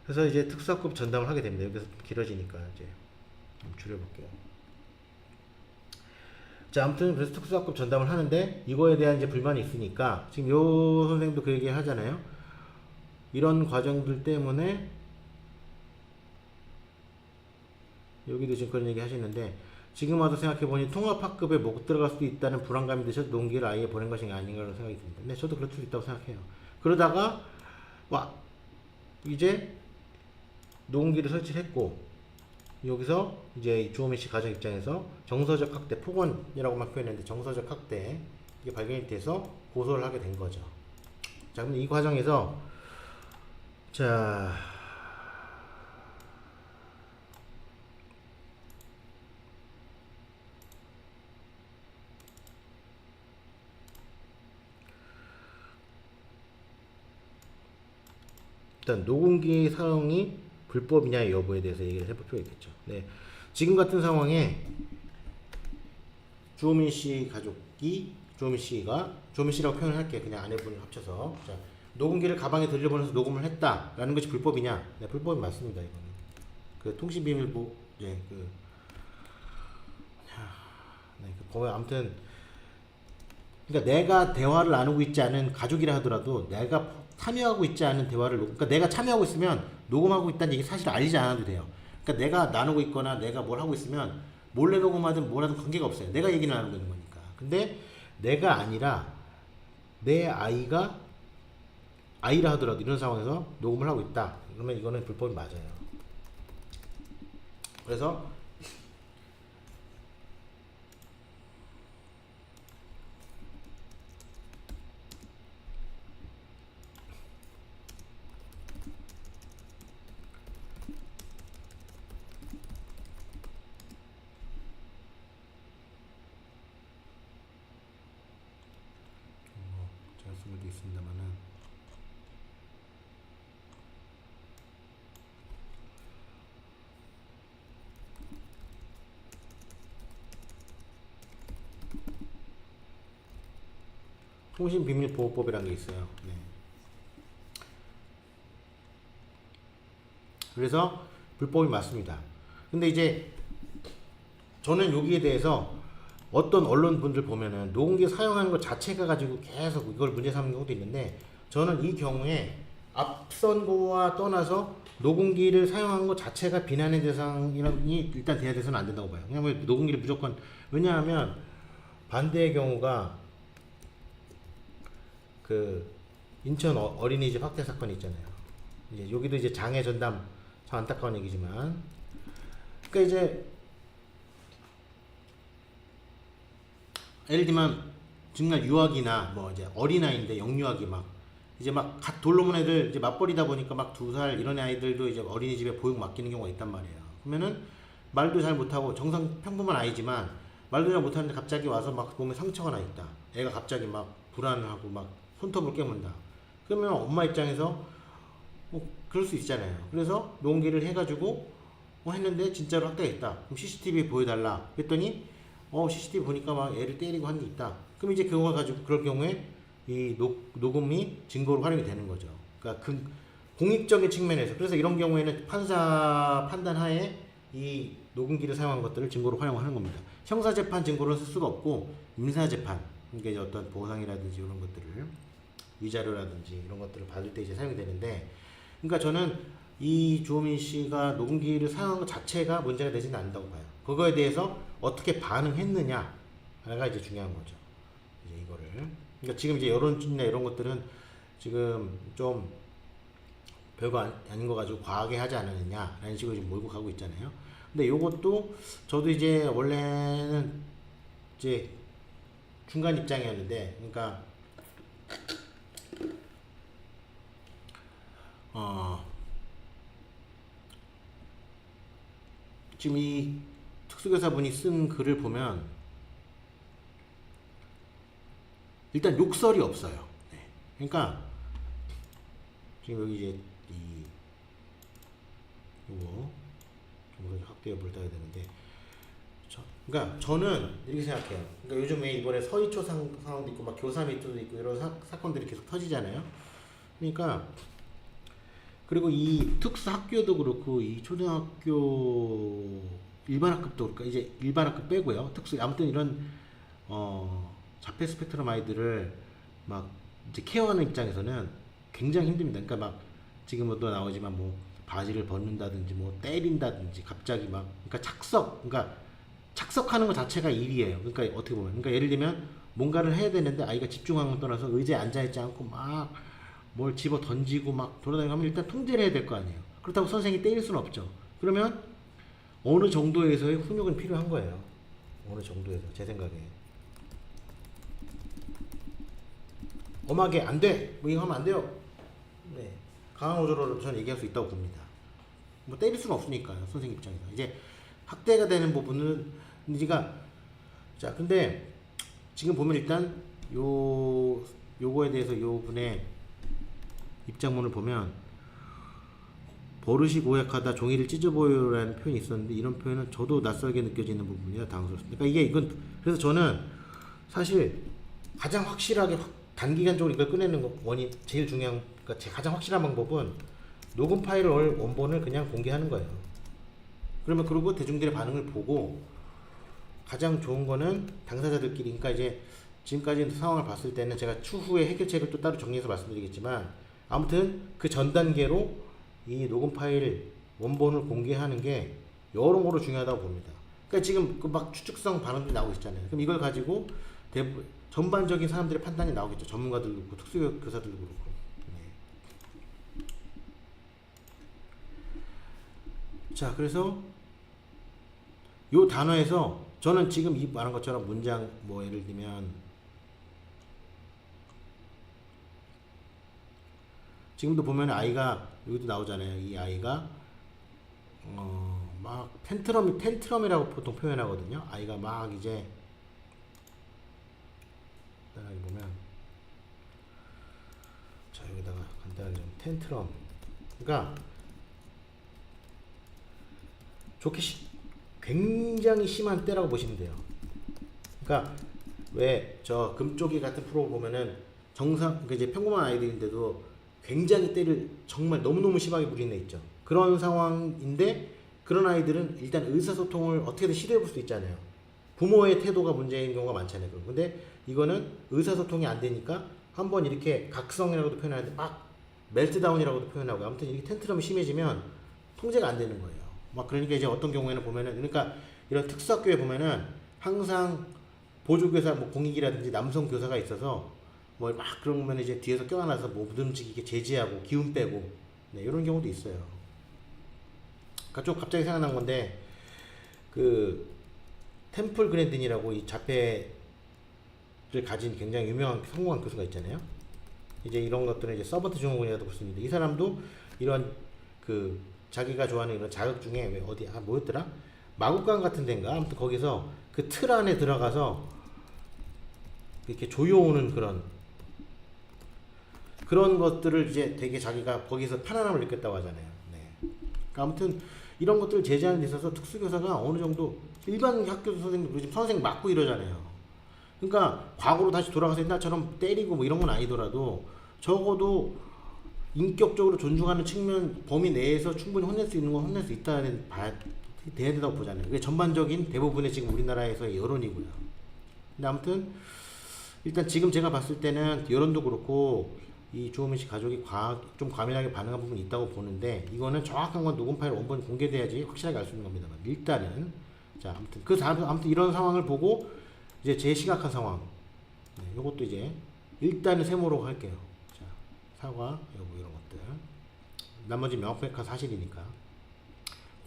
그래서 이제 특수학급 전담을 하게 됩니다. 여기서 길어지니까 이제 좀 줄여볼게요. 자, 아무튼 그래서 특수학급 전담을 하는데 이거에 대한 이제 불만이 있으니까 지금 요 선생님도 그 얘기 하잖아요. 이런 과정들 때문에 여기도 지금 그런 얘기 하시는데 지금 와서 생각해보니 통합학급에 못 들어갈 수도 있다는 불안감이 드셔서 농기를 아예 보낸 것이 아닌가라는 생각이 듭니다. 근데 저도 그럴 수 있다고 생각해요. 그러다가 이제 농기를 설치를 했고 여기서 이제 주호민 씨 가정 입장에서 정서적 학대, 폭언이라고만 표현했는데 정서적 학대 이게 발견이 돼서 고소를 하게 된 거죠. 자, 그럼 이 과정에서 자 일단 노공기 사용이 불법이냐 여부에 대해서 얘기를 해볼 필요가 있겠죠. 네. 지금 같은 상황에 주호민 씨 가족이 주호민 씨라고 표현을 할게. 그냥 아내분을 합쳐서 자, 녹음기를 가방에 들려보내서 녹음을 했다라는 것이 불법이냐? 네, 불법이 맞습니다. 이거는 그 통신비밀보 네, 법에 아무튼 그러니까 내가 대화를 나누고 있지 않은 가족이라 하더라도 내가 참여하고 있지 않은 대화를 그러니까 내가 참여하고 있으면 녹음하고 있다는 얘기 사실 알리지 않아도 돼요. 그러니까 내가 나누고 있거나 내가 뭘 하고 있으면 몰래 녹음하든 뭐라든 관계가 없어요. 내가 얘기를 나누고 있는 거니까. 근데 내가 아니라 내 아이가 아이라 하더라도 이런 상황에서 녹음을 하고 있다. 그러면 이거는 불법이 맞아요. 그래서 제가 쓰고 있습니다만은 통신비밀보호법이라는 게 있어요. 네. 그래서 불법이 맞습니다. 근데 이제 저는 여기에 대해서 어떤 언론분들 보면은 녹음기 사용하는 것 자체가 가지고 계속 이걸 문제 삼는 경우도 있는데, 저는 이 경우에 앞선 거와 떠나서 녹음기를 사용하는 것 자체가 비난의 대상이 일단 돼야 돼서는 안 된다고 봐요. 왜냐면 녹음기를 무조건, 왜냐하면 반대의 경우가 그 인천 어린이집 학대 사건이 있잖아요. 이제 여기도 이제 장애 전담, 참 안타까운 얘기지만, 그러니까 이제 예를 들면 정말 유아기나 뭐 이제 어린아이인데 영유아기 막 이제 막 갓 돌로 온 애들 이제 맞벌이다 보니까 막 2살 이런 아이들도 이제 어린이집에 보육 맡기는 경우가 있단 말이에요. 그러면은 말도 잘 못하고 정상 평범한 아이지만 말도 잘 못하는데 갑자기 와서 막 몸에 상처가 나 있다. 애가 갑자기 막 불안하고 막 손톱을 깨문다. 그러면 엄마 입장에서 뭐 그럴 수 있잖아요. 그래서 녹음기를 해가지고 뭐 했는데 진짜로 학대했다. 그럼 CCTV 보여달라. 그랬더니 CCTV 보니까 막 애를 때리고 한 게 있다. 그럼 이제 그거 가지고 그럴 경우에 이 녹음이 증거로 활용이 되는 거죠. 그러니까 공익적인 측면에서, 그래서 이런 경우에는 판사 판단하에 이 녹음기를 사용한 것들을 증거로 활용하는 겁니다. 형사재판 증거로는 쓸 수가 없고 민사재판, 그러니까 이제 어떤 보상이라든지 이런 것들을 위자료라든지 이런 것들을 받을 때 이제 사용이 되는데, 그러니까 저는 이 주호민 씨가 녹음기를 사용한 것 자체가 문제가 되지는 않는다고 봐요. 그거에 대해서 어떻게 반응했느냐가 이제 중요한 거죠. 이제 이거를. 그러니까 지금 이제 여론이나 이런 것들은 지금 좀 별거 아닌 거 가지고 과하게 하지 않았느냐라는 식으로 지금 몰고 가고 있잖아요. 근데 요것도 저도 이제 원래는 이제 중간 입장이었는데, 그러니까 지금 이 특수교사분이 쓴 글을 보면 일단 욕설이 없어요. 네. 그러니까 지금 여기 이제 요거 확대 여부를 따야 되는데, 그러니까 저는 이렇게 생각해요. 그러니까 요즘에 이번에 서희초 상황도 있고 막 교사 미투도 있고 이런 사건들이 계속 터지잖아요. 그러니까 그리고 이 특수 학교도 그렇고 이 초등학교 일반 학급도 그러니까 이제 일반 학급 빼고요. 특수 아무튼 이런 자폐 스펙트럼 아이들을 막 이제 케어하는 입장에서는 굉장히 힘듭니다. 그러니까 막 지금도 나오지만 뭐 바지를 벗는다든지 뭐 때린다든지 갑자기 막, 그러니까 그러니까 착석하는 것 자체가 일이에요. 그러니까 어떻게 보면, 그러니까 예를 들면 뭔가를 해야 되는데 아이가 집중하는 걸 떠나서 의자에 앉아있지 않고 막 뭘 집어 던지고 막 돌아다니고 하면 일단 통제를 해야 될 거 아니에요. 그렇다고 선생님이 때릴 수는 없죠. 그러면 어느 정도에서의 훈육은 필요한 거예요. 어느 정도에서, 제 생각에. 엄하게 안 돼! 뭐 이거 하면 안 돼요. 네. 강한 어조로 저는 얘기할 수 있다고 봅니다. 뭐 때릴 수는 없으니까요, 선생님 입장에서. 이제 학대가 되는 부분은, 자, 근데 지금 보면 일단 요거에 대해서 요 분의 입장문을 보면 버릇이 고약하다, 종이를 찢어보여라는 표현이 있었는데, 이런 표현은 저도 낯설게 느껴지는 부분이라 당황스럽습니다. 그러니까 이건 그래서 저는 사실 가장 확실하게 단기간적으로 이걸 꺼내는 원인, 제일 중요한, 그러니까 가장 확실한 방법은 녹음 파일 원본을 그냥 공개하는 거예요. 그리고 대중들의 반응을 보고, 가장 좋은 거는 당사자들끼리, 그러니까 이제 지금까지 상황을 봤을 때는 제가 추후에 해결책을 또 따로 정리해서 말씀드리겠지만, 아무튼 그 전 단계로 이 녹음 파일 원본을 공개하는 게 여러모로 중요하다고 봅니다. 그러니까 지금 막 추측성 반응들이 나오고 있잖아요. 그럼 이걸 가지고 전반적인 사람들의 판단이 나오겠죠. 전문가들도 그렇고 특수교사들도 그렇고. 네. 자, 그래서 요 단어에서 저는 지금 이 말한 것처럼 문장, 뭐 예를 들면 지금도 보면 아이가 여기도 나오잖아요. 이 아이가 막 텐트럼이라고 보통 표현하거든요. 아이가 막 이제 간단하게 보면, 자, 여기다가 간단하게 좀 텐트럼, 그러니까 굉장히 심한 때라고 보시면 돼요. 그러니까 왜 저 금쪽이 같은 프로 보면은 그러니까 이제 평범한 아이들인데도 굉장히 때를 정말 너무너무 심하게 부리는 애 있죠. 그런 상황인데 그런 아이들은 일단 의사소통을 어떻게든 시도해 볼 수 있잖아요. 부모의 태도가 문제인 경우가 많잖아요. 근데 이거는 의사소통이 안 되니까 한번 이렇게 각성이라고도 표현하는데 막 멜트다운이라고도 표현하고 아무튼 이렇게 텐트럼이 심해지면 통제가 안 되는 거예요. 막 그러니까 이제 어떤 경우에는 보면은 그러니까 이런 특수학교에 보면은 항상 보조교사 뭐 공익이라든지 남성 교사가 있어서 뭐 막 그러면 이제 뒤에서 껴안아서 뭐 못 움직이게 제지하고 기운 빼고 네, 이런 경우도 있어요. 그러니까 좀 갑자기 생각난 건데 그 템플 그랜딘이라고 이 자폐를 가진 굉장히 유명한 성공한 교수가 있잖아요. 이제 이런 것들은 이제 서번트 증후군이라도 볼 수 있는데 이 사람도 이런 그 자기가 좋아하는 이런 자극 중에 왜 어디 뭐였더라 마구간 같은 데인가 아무튼 거기서 그 틀 안에 들어가서 이렇게 조여오는 그런 것들을 이제 되게 자기가 거기서 편안함을 느꼈다고 하잖아요. 네. 그러니까 아무튼 이런 것들을 제재하는 데 있어서 특수교사가 어느 정도 일반 학교 선생님 요즘 선생 맞고 이러잖아요. 그러니까 과거로 다시 돌아가서 옛날처럼 때리고 뭐 이런 건 아니더라도 적어도 인격적으로 존중하는 측면 범위 내에서 충분히 혼낼 수 있는 건 혼낼 수 있다는 돼야 된다고 보잖아요. 그게 전반적인 대부분의 지금 우리나라에서의 여론이고요. 근데 아무튼 일단 지금 제가 봤을 때는 여론도 그렇고 이 조호민 씨 가족이 좀 과민하게 반응한 부분이 있다고 보는데 이거는 정확한 건 녹음 파일 원본이 공개돼야지 확실하게 알 수 있는 겁니다만 일단은 자 아무튼 아무튼 이런 상황을 보고 이제 제 시각한 상황 네, 요것도 이제 일단은 세모로 할게요. 자 사과 여부 이런 것들 나머지 명확한 사실이니까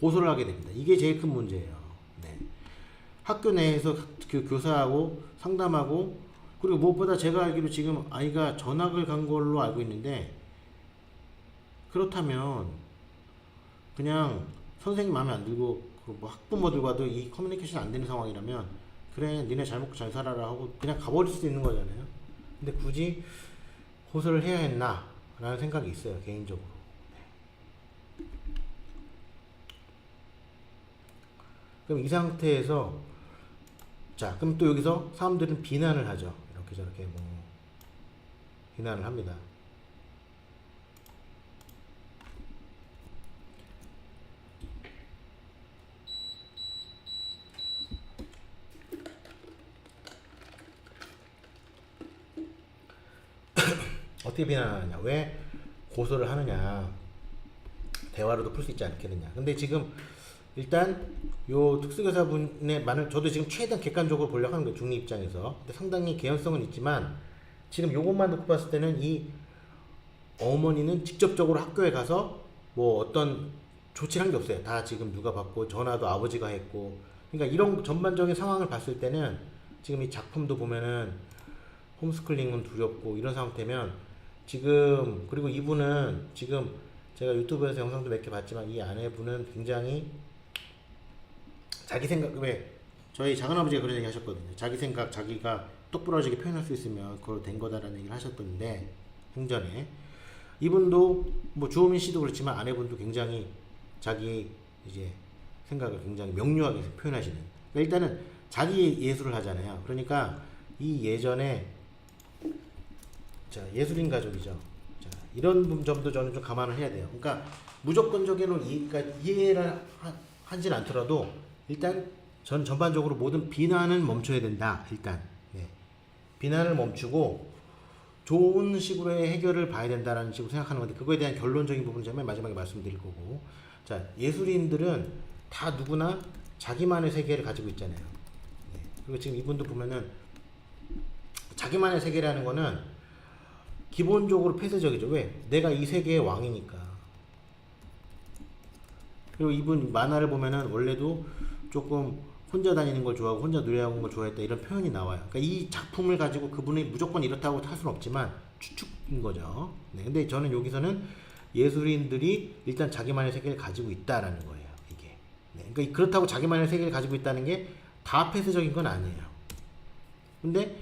고소를 하게 됩니다. 이게 제일 큰 문제예요. 네. 학교 내에서 그 교사하고 상담하고 그리고 무엇보다 제가 알기로 지금 아이가 전학을 간 걸로 알고 있는데 그렇다면 그냥 선생님 마음에 안 들고 뭐 학부모들과도 이 커뮤니케이션 안 되는 상황이라면 그래 니네 잘 먹고 잘 살아라 하고 그냥 가버릴 수도 있는 거잖아요. 근데 굳이 호소를 해야 했나 라는 생각이 있어요 개인적으로. 네. 그럼 이 상태에서 자 그럼 또 여기서 사람들은 비난을 하죠. 이렇게 저렇게 뭐 비난을 합니다. 어떻게 비난하느냐 왜 고소를 하느냐 대화로도 풀 수 있지 않겠느냐. 근데 지금 일단 요 특수교사분의 말을 저도 지금 최대한 객관적으로 보려고 하는 거예요. 중립 입장에서. 근데 상당히 개연성은 있지만 지금 요것만 놓고 봤을 때는 이 어머니는 직접적으로 학교에 가서 뭐 어떤 조치를 한 게 없어요. 다 지금 누가 받고 전화도 아버지가 했고 그러니까 이런 전반적인 상황을 봤을 때는 지금 이 작품도 보면은 홈스쿨링은 두렵고 이런 상태면 지금 그리고 이분은 지금 제가 유튜브에서 영상도 몇 개 봤지만 이 아내분은 굉장히 자기 생각 왜 저희 작은아버지가 그런 얘기 하셨거든요. 자기 생각 자기가 똑부러지게 표현할 수 있으면 그걸 된 거다라는 얘기를 하셨던데 행전에 이분도 뭐 주호민 씨도 그렇지만 아내분도 굉장히 자기 이제 생각을 굉장히 명료하게 표현하시는 그러니까 일단은 자기 예술을 하잖아요. 그러니까 이 예전에 자 예술인 가족이죠. 자 이런 점도 저는 좀 감안을 해야 돼요. 그러니까 무조건적으로 그러니까 이해를 하진 않더라도 일단 전 전반적으로 모든 비난은 멈춰야 된다. 일단 네. 비난을 멈추고 좋은 식으로의 해결을 봐야 된다라는 식으로 생각하는 건데 그거에 대한 결론적인 부분은 제가 맨 마지막에 말씀드릴 거고 자 예술인들은 다 누구나 자기만의 세계를 가지고 있잖아요. 네. 그리고 지금 이분도 보면은 자기만의 세계라는 거는 기본적으로 폐쇄적이죠. 왜? 내가 이 세계의 왕이니까. 그리고 이분 만화를 보면은 원래도 조금 혼자 다니는 걸 좋아하고 혼자 노래하는 걸 좋아했다 이런 표현이 나와요. 그러니까 이 작품을 가지고 그분이 무조건 이렇다고 할 수는 없지만 추측인 거죠. 네, 근데 저는 여기서는 예술인들이 일단 자기만의 세계를 가지고 있다라는 거예요. 이게. 네, 그러니까 그렇다고 자기만의 세계를 가지고 있다는 게 다 폐쇄적인 건 아니에요. 근데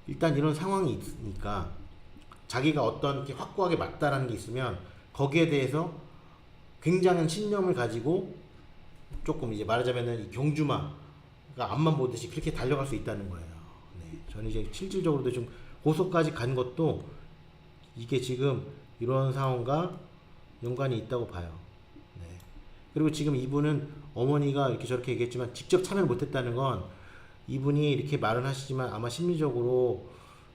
일단 이런 상황이 있으니까 자기가 어떤 게 확고하게 맞다라는 게 있으면 거기에 대해서 굉장한 신념을 가지고 조금 이제 말하자면은 이 경주마가 앞만 보듯이 그렇게 달려갈 수 있다는 거예요. 네, 저는 이제 실질적으로도 좀 고소까지 간 것도 이게 지금 이런 상황과 연관이 있다고 봐요. 네. 그리고 지금 이분은 어머니가 이렇게 저렇게 얘기했지만 직접 참여를 못했다는 건 이분이 이렇게 말은 하시지만 아마 심리적으로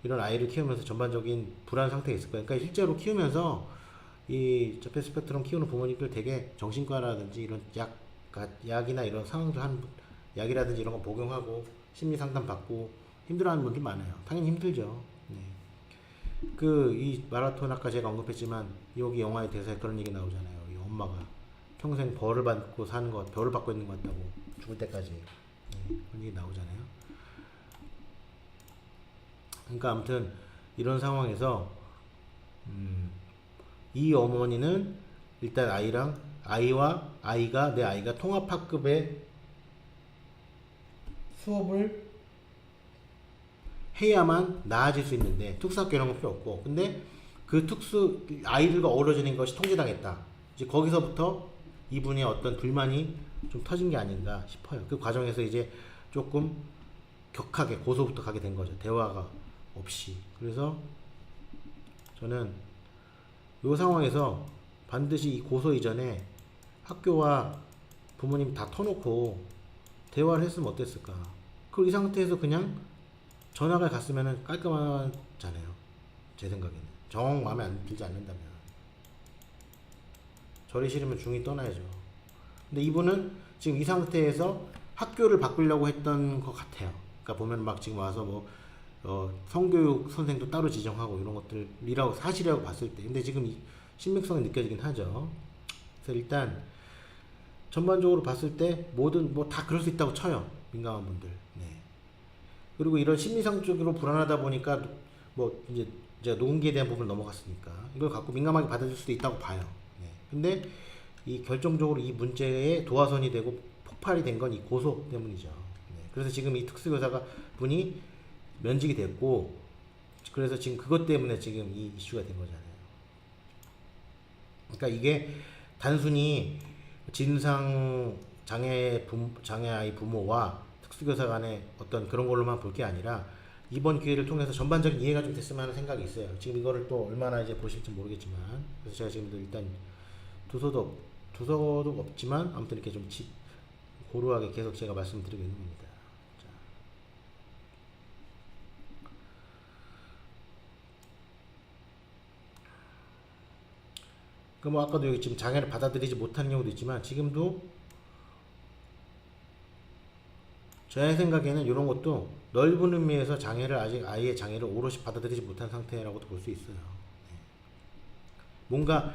이런 아이를 키우면서 전반적인 불안 상태가 있을 거예요. 그러니까 실제로 키우면서 이 저페 스펙트럼 키우는 부모님들 되게 정신과라든지 이런 약이나 이런 상황도 한 약이라든지 이런 거 복용하고 심리 상담 받고 힘들어하는 분들 많아요. 당연히 힘들죠. 네. 이 마라톤 아까 제가 언급했지만 여기 영화의 대사에 그런 얘기 나오잖아요. 이 엄마가 평생 벌을 받고 사는 것, 벌을 받고 있는 것 같다고 죽을 때까지. 네. 그런 얘기 나오잖아요. 그러니까 아무튼 이런 상황에서 이 어머니는 일단 내 아이가 통합학급의 수업을 해야만 나아질 수 있는데 특수학교 이런 거 필요 없고, 근데 그 아이들과 어우러지는 것이 통제당했다. 이제 거기서부터 이분의 어떤 불만이 좀 터진 게 아닌가 싶어요. 그 과정에서 이제 조금 격하게 고소부터 가게 된 거죠. 대화가 없이. 그래서 저는 이 상황에서 반드시 이 고소 이전에 학교와 부모님 다 터놓고 대화를 했으면 어땠을까. 그리고 이 상태에서 그냥 전학을 갔으면 깔끔하잖아요. 제 생각에는. 정 마음에 안 들지 않는다면. 저리 싫으면 중이 떠나야죠. 근데 이분은 지금 이 상태에서 학교를 바꾸려고 했던 것 같아요. 그러니까 보면 막 지금 와서 뭐 성교육 선생도 따로 지정하고 이런 것들이라고 사실이라고 봤을 때, 근데 지금 이 신빙성이 느껴지긴 하죠. 그래서 일단 전반적으로 봤을 때 뭐든 뭐 다 그럴 수 있다고 쳐요. 민감한 분들. 네. 그리고 이런 심리상적으로 불안하다 보니까 뭐 이제 제가 녹음기에 대한 부분을 넘어갔으니까 이걸 갖고 민감하게 받아줄 수도 있다고 봐요. 네. 근데 이 결정적으로 이 문제의 도화선이 되고 폭발이 된 건 이 고소 때문이죠. 네. 그래서 지금 이 특수교사가 분이 면직이 됐고, 그래서 지금 그것 때문에 지금 이 이슈가 된 거잖아요. 그러니까 이게 단순히 진상 장애 아이 부모와 특수교사 간의 어떤 그런 걸로만 볼 게 아니라 이번 기회를 통해서 전반적인 이해가 좀 됐으면 하는 생각이 있어요. 지금 이거를 또 얼마나 이제 보실지 모르겠지만, 그래서 제가 지금 일단 두서도 없지만 아무튼 이렇게 좀 고루하게 계속 제가 말씀드리고 있는 겁니다. 뭐 아까도 여기 지금 장애를 받아들이지 못하는 경우도 있지만, 지금도 제 생각에는 이런 것도 넓은 의미에서 아직 아이의 장애를 오롯이 받아들이지 못한 상태라고도 볼 수 있어요. 네. 뭔가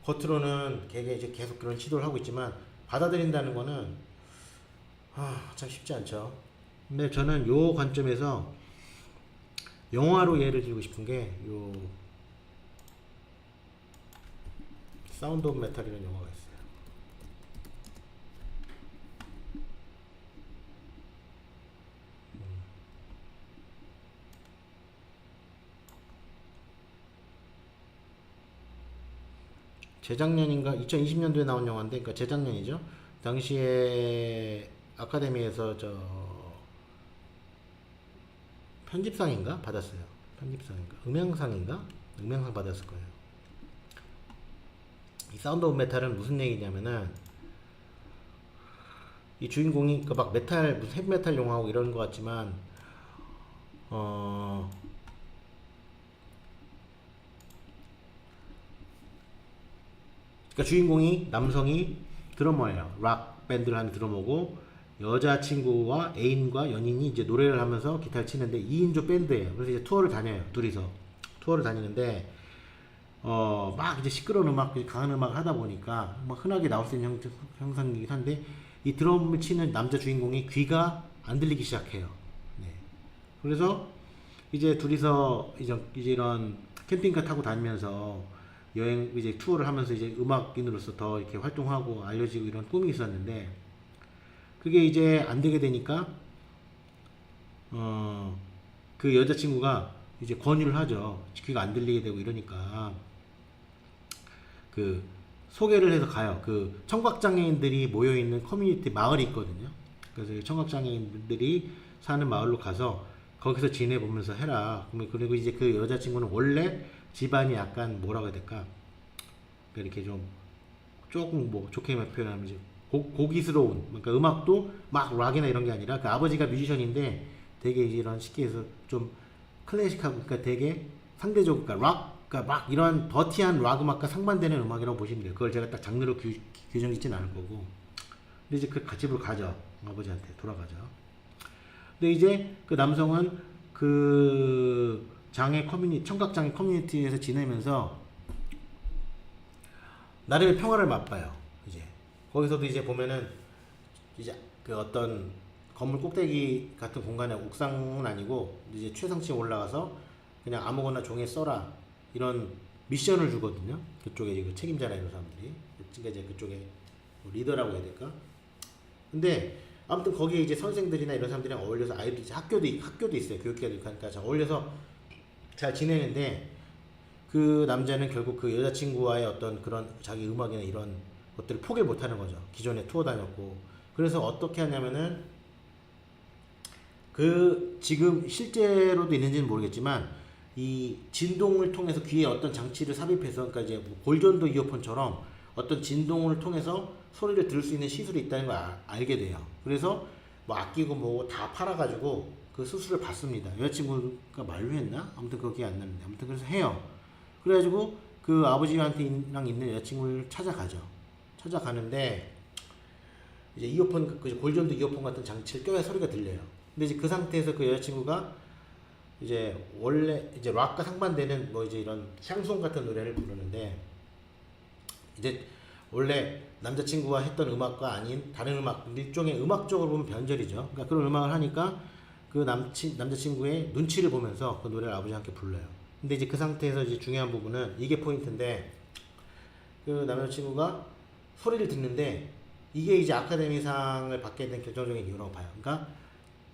겉으로는 걔가 이제 계속 그런 시도를 하고 있지만 받아들인다는 거는 참 쉽지 않죠. 근데 저는 요 관점에서 영화로 예를 들고 싶은 게 요 사운드 오브 메탈이라는 영화가 있어요. 재작년인가 2020년도에 나온 영화인데, 그러니까 재작년이죠. 당시에 아카데미에서 편집상인가 받았어요. 편집상인가 음향상 받았을 거예요. 이 사운드 오브 메탈은 무슨 얘기냐면은, 이 주인공이 막 무슨 헤비메탈 영화하고 이런 것 같지만 그러니까 주인공이 남성이 드러머예요. 락 밴드를 하는 드러머고, 여자친구와 애인과 연인이 이제 노래를 하면서 기타를 치는데 2인조 밴드예요. 그래서 이제 투어를 다녀요. 둘이서 투어를 다니는데 막 이제 시끄러운 음악, 강한 음악을 하다 보니까 막 흔하게 나올 수 있는 형상이긴 한데, 이 드럼을 치는 남자 주인공이 귀가 안 들리기 시작해요. 네. 그래서 이제 둘이서 이제 이런 캠핑카 타고 다니면서 여행 이제 투어를 하면서 이제 음악인으로서 더 이렇게 활동하고 알려지고 이런 꿈이 있었는데, 그게 이제 안 되게 되니까 그 여자친구가 이제 권유를 하죠. 귀가 안 들리게 되고 이러니까 그 소개를 해서 가요. 그 청각장애인들이 모여있는 커뮤니티 마을이 있거든요. 그래서 청각장애인들이 사는 마을로 가서 거기서 지내보면서 해라. 그리고 이제 그 여자친구는 원래 집안이 약간 뭐라고 해야 될까? 이렇게 좀 조금 뭐 좋게 표현하면 이제 고기스러운, 그러니까 음악도 막 락이나 이런 게 아니라 그 아버지가 뮤지션인데 되게 이제 이런 쉽게 해서 좀 클래식하고, 그러니까 되게 상대적으로 그러니까 락, 그러니까 막 이런 더티한 락 음악과 상반되는 음악이라고 보시면 돼요. 그걸 제가 딱 장르로 규정짓진 않을 거고. 근데 이제 그 집으로 가죠. 아버지한테 돌아가죠. 근데 이제 그 남성은 그 청각장애 커뮤니티에서 지내면서 나름의 평화를 맛봐요. 이제 거기서도 이제 보면은 이제 그 어떤 건물 꼭대기 같은 공간에, 옥상은 아니고 이제 최상층에 올라가서 그냥 아무거나 종이에 써라 이런 미션을 주거든요. 그쪽에 이제 그 책임자나 이런 사람들이, 그러니까 이제 그쪽에 뭐 리더라고 해야 될까? 근데 아무튼 거기에 이제 선생들이나 이런 사람들이랑 어울려서, 아이들 이제 학교도 있어요. 교육계도 있고 하니까 잘 어울려서 잘 지내는데, 그 남자는 결국 그 여자친구와의 어떤 그런 자기 음악이나 이런 것들을 포기를 못하는 거죠. 기존에 투어 다녔고. 그래서 어떻게 하냐면은 그 지금 실제로도 있는지는 모르겠지만 이 진동을 통해서 귀에 어떤 장치를 삽입해서, 그러니까 이제 뭐 골전도 이어폰처럼 어떤 진동을 통해서 소리를 들을 수 있는 시술이 있다는 걸 알게 돼요. 그래서 뭐 아끼고 뭐 다 팔아가지고 그 수술을 받습니다. 여자친구가 만류했나? 아무튼 그게 안 나는데, 아무튼 그래서 해요. 그래가지고 그 아버지한테랑 있는 여자친구를 찾아가죠. 찾아가는데 이제 이어폰, 그 골전도 이어폰 같은 장치를 껴야 소리가 들려요. 근데 이제 그 상태에서 그 여자친구가 이제 원래 이제 락과 상반되는 뭐 이제 이런 샹송 같은 노래를 부르는데, 이제 원래 남자친구가 했던 음악과 아닌 다른 음악, 일종의 음악적으로 보면 변절이죠. 그러니까 그런 음악을 하니까 그 남자친구의 눈치를 보면서 그 노래를 아버지와 함께 불러요. 근데 이제 그 상태에서 이제 중요한 부분은 이게 포인트인데, 그 남자친구가 소리를 듣는데 이게 이제 아카데미상을 받게 된 결정적인 이유라고 봐요. 그러니까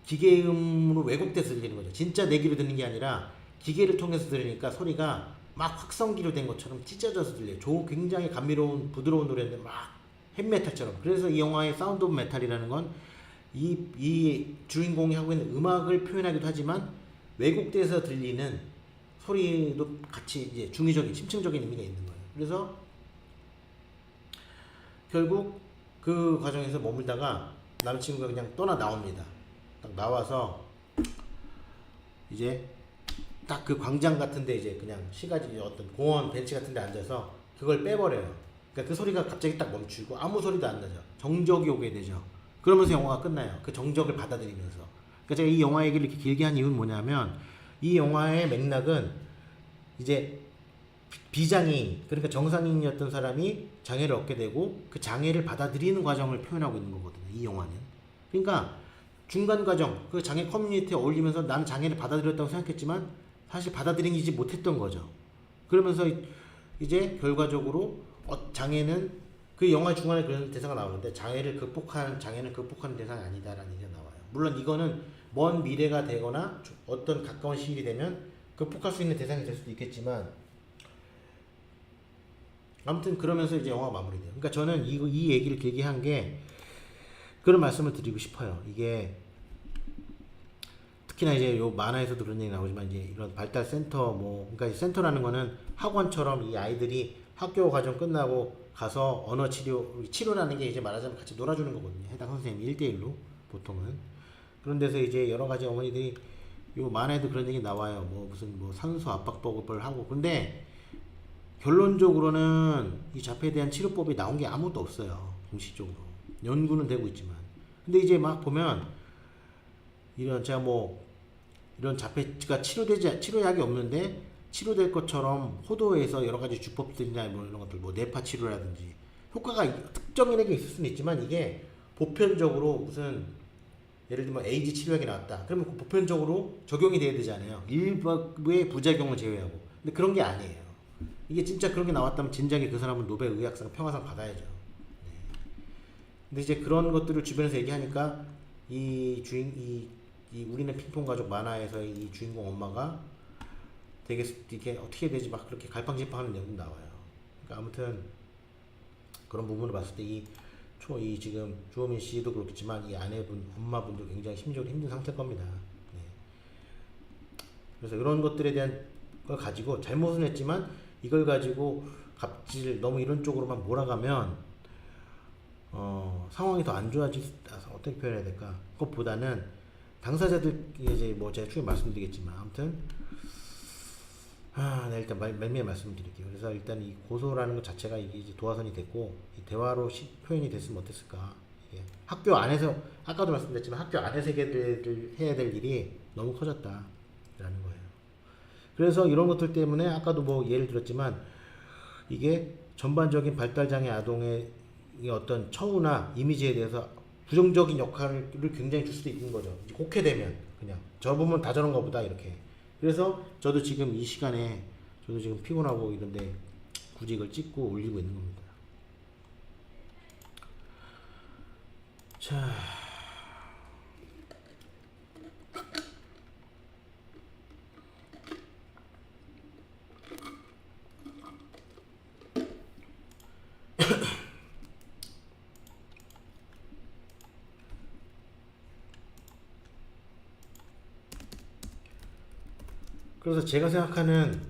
기계음으로 왜곡돼서 들리는 거죠. 진짜 내 귀로 듣는 게 아니라 기계를 통해서 들으니까 소리가 막 확성기로 된 것처럼 찢어져서 들려요. 굉장히 감미로운 부드러운 노래인데 막 햇메탈처럼. 그래서 이 영화의 사운드 오브 메탈이라는 건 이 주인공이 하고 있는 음악을 표현하기도 하지만 왜곡돼서 들리는 소리도 같이 이제 중의적인, 심층적인 의미가 있는 거예요. 그래서 결국 그 과정에서 머물다가 남친구가 그냥 나옵니다. 딱 나와서 이제 딱 그 광장 같은데 이제 그냥 시가지 어떤 공원 벤치 같은데 앉아서 그걸 빼버려요. 그러니까 그 소리가 갑자기 딱 멈추고 아무 소리도 안 나죠. 정적이 오게 되죠. 그러면서 영화가 끝나요. 그 정적을 받아들이면서. 그러니까 제가 이 영화 얘기를 이렇게 길게 한 이유는 뭐냐면, 이 영화의 맥락은 이제 비장애인, 그러니까 정상인이었던 사람이 장애를 얻게 되고 그 장애를 받아들이는 과정을 표현하고 있는 거거든요. 이 영화는. 그러니까 중간 과정, 그 장애 커뮤니티에 어울리면서 나는 장애를 받아들였다고 생각했지만 사실 받아들이지 못했던 거죠. 그러면서 이제 결과적으로 장애는, 그 영화 중간에 그런 대사가 나오는데, 장애는 극복하는 대상이 아니다라는 얘기가 나와요. 물론 이거는 먼 미래가 되거나 어떤 가까운 시일이 되면 극복할 수 있는 대상이 될 수도 있겠지만, 아무튼 그러면서 이제 영화가 마무리돼요. 그러니까 저는 이 얘기를 길게 한 게 그런 말씀을 드리고 싶어요. 이게 특히나 이제 요 만화에서도 그런 얘기 나오지만, 이제 이런 발달 센터, 뭐 그러니까 센터라는 거는 학원처럼 이 아이들이 학교 과정 끝나고 가서 언어 치료라는 게 이제 말하자면 같이 놀아주는 거거든요. 해당 선생님이 1대1로 보통은. 그런 데서 이제 여러 가지 어머니들이, 요 만화에도 그런 얘기 나와요. 뭐 무슨 뭐 산소 압박법을 하고. 근데 결론적으로는 이 자폐에 대한 치료법이 나온 게 아무것도 없어요. 공식적으로. 연구는 되고 있지만. 근데 이제 막 보면 이런, 제가 뭐 이런 자폐가 치료약이 없는데 치료될 것처럼 호도에서 여러 가지 주법들이나 뭐 이런 것들, 뭐 뇌파 치료라든지 효과가 특정인에게 있을 수는 있지만, 이게 보편적으로 무슨 예를 들면 에이즈 치료약이 나왔다. 그러면 보편적으로 적용이 돼야 되잖아요. 일부의 부작용을 제외하고. 근데 그런 게 아니에요. 이게 진짜 그런 게 나왔다면 진작에 그 사람은 노벨 의학상 평화상 받아야죠. 네. 근데 이제 그런 것들을 주변에서 얘기하니까 이 우리는 핑퐁 가족 만화에서의 이 주인공 엄마가 되게 이게 어떻게 되지 막 그렇게 갈팡질팡하는 내용도 나와요. 그러니까 아무튼 그런 부분을 봤을 때 이 지금 주호민 씨도 그렇겠지만 이 아내분, 엄마분도 굉장히 심리적으로 힘든 상태일 겁니다. 네. 그래서 이런 것들에 대한 걸 가지고 잘못은 했지만 이걸 가지고 갑질 너무 이런 쪽으로만 몰아가면 상황이 더 안 좋아질 어떻게 표현해야 될까? 그것보다는 당사자들 이제 뭐 제가 추후에 말씀드리겠지만 아무튼 네, 일단 멜미에 말씀드릴게요. 그래서 일단 이 고소라는 것 자체가 이게 이제 도화선이 됐고 이 대화로 표현이 됐으면 어땠을까? 이게 학교 안에서 아까도 말씀드렸지만 학교 안에서 해야 될 일이 너무 커졌다라는 거예요. 그래서 이런 것들 때문에 아까도 뭐 예를 들었지만 이게 전반적인 발달장애 아동의 이 어떤 처우나 이미지에 대해서 부정적인 역할을 굉장히 줄 수도 있는 거죠. 곡해 되면 그냥 저 보면 다 저런 거보다 이렇게. 그래서 저도 지금 이 시간에 저도 지금 피곤하고 이런데 굳이 이걸 찍고 올리고 있는 겁니다. 자. 그래서 제가 생각하는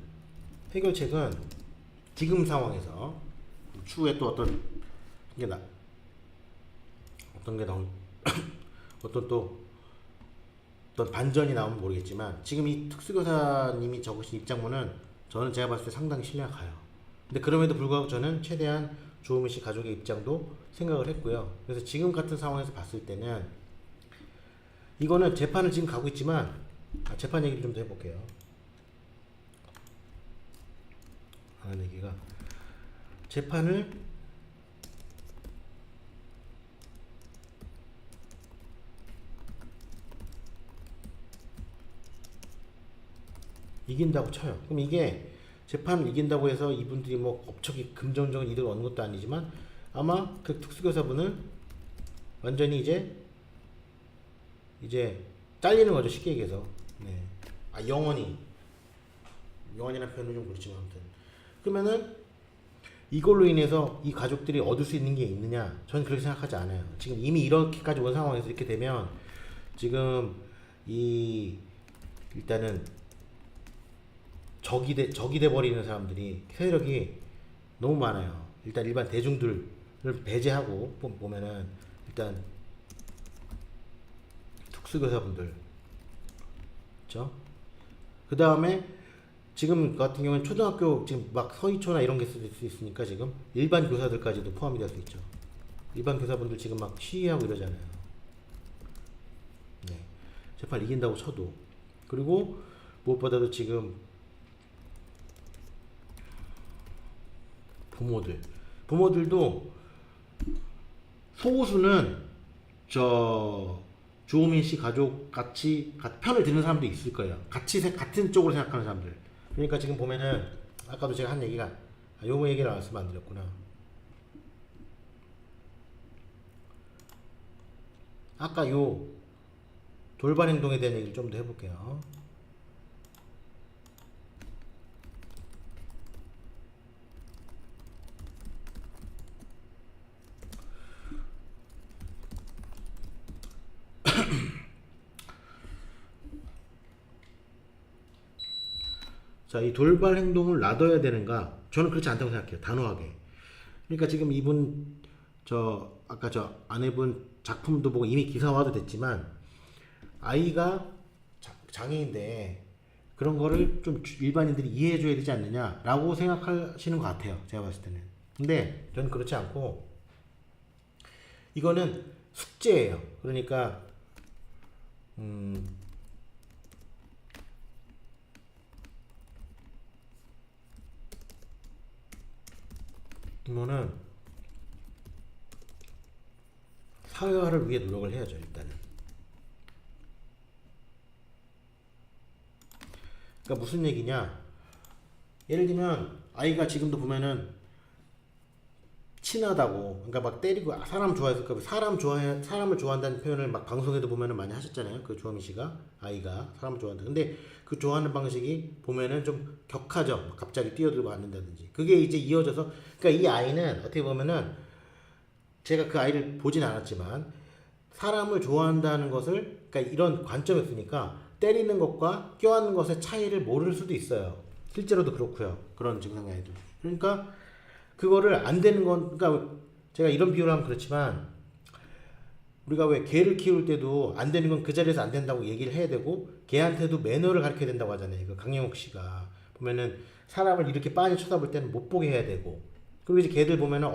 해결책은 지금 상황에서 추후에 또 어떤 게 어떤 게 나올 어떤 반전이 나오면 모르겠지만 지금 이 특수교사님이 적으신 입장문은 저는 제가 봤을 때 상당히 신뢰가 가요. 근데 그럼에도 불구하고 저는 최대한 조은미 씨 가족의 입장도 생각을 했고요. 그래서 지금 같은 상황에서 봤을 때는 이거는 재판을 지금 가고 있지만 재판 얘기를 좀 더 해볼게요. 하는 얘기가 재판을 이긴다고 쳐요. 그럼 이게 재판을 이긴다고 해서 이분들이 뭐 업적이 금전적인 이득을 얻는 것도 아니지만 아마 그 특수교사분은 완전히 이제 잘리는 거죠. 쉽게 얘기해서. 네. 영원이라는 표현은 좀 그렇지만 아무튼 그러면은 이걸로 인해서 이 가족들이 얻을 수 있는 게 있느냐? 저는 그렇게 생각하지 않아요. 지금 이미 이렇게까지 온 상황에서 이렇게 되면 지금 일단은 적이 돼 버리는 사람들이 세력이 너무 많아요. 일단 일반 대중들을 배제하고 보면은 일단 특수교사분들, 그렇죠? 그 다음에 지금 같은 경우는 초등학교 지금 막 서희초나 이런 게 쓸 수 있으니까 지금 일반 교사들까지도 포함이 될 수 있죠. 일반 교사분들 지금 막 시위하고 이러잖아요. 네. 재판 이긴다고 쳐도. 그리고 무엇보다도 지금 부모들도 소수는 주호민 씨 가족 같이 편을 드는 사람도 있을 거예요. 같은 쪽으로 생각하는 사람들. 그러니까 지금 보면은 아까도 제가 한 얘기가 요 얘기를 말씀 안 드렸구나. 아까 요 돌발 행동에 대한 얘기를 좀 더 해볼게요. 자, 이 돌발 행동을 놔둬야 되는가? 저는 그렇지 않다고 생각해요. 단호하게. 그러니까 지금 이분 아까 아내분 작품도 보고 이미 기사화도 됐지만 아이가 장애인데 그런 거를 좀 일반인들이 이해해줘야 되지 않느냐라고 생각하시는 것 같아요. 제가 봤을 때는. 근데 저는 그렇지 않고 이거는 숙제예요. 그러니까 이거는 사회화를 위해 노력을 해야죠. 일단은. 그러니까 무슨 얘기냐? 예를 들면 아이가 지금도 보면은 친하다고, 그러니까 막 때리고 사람을 좋아한다는 표현을 막 방송에도 보면은 많이 하셨잖아요. 그 조아미 씨가 아이가 사람을 좋아한다. 근데 그 좋아하는 방식이 보면은 좀 격하죠. 갑자기 뛰어들고 앉는다든지. 그게 이제 이어져서, 그러니까 이 아이는 어떻게 보면은 제가 그 아이를 보진 않았지만 사람을 좋아한다는 것을, 그러니까 이런 관점이 있으니까 때리는 것과 껴안는 것의 차이를 모를 수도 있어요. 실제로도 그렇고요. 그런 증상의 아이들. 그러니까 그거를 안 되는 건, 그러니까 제가 이런 비유를 하면 그렇지만 우리가 왜 개를 키울 때도 안 되는 건 그 자리에서 안 된다고 얘기를 해야 되고 개한테도 매너를 가르쳐야 된다고 하잖아요. 그 강영욱 씨가 보면은 사람을 이렇게 빤히 쳐다볼 때는 못 보게 해야 되고, 그리고 이제 개들 보면은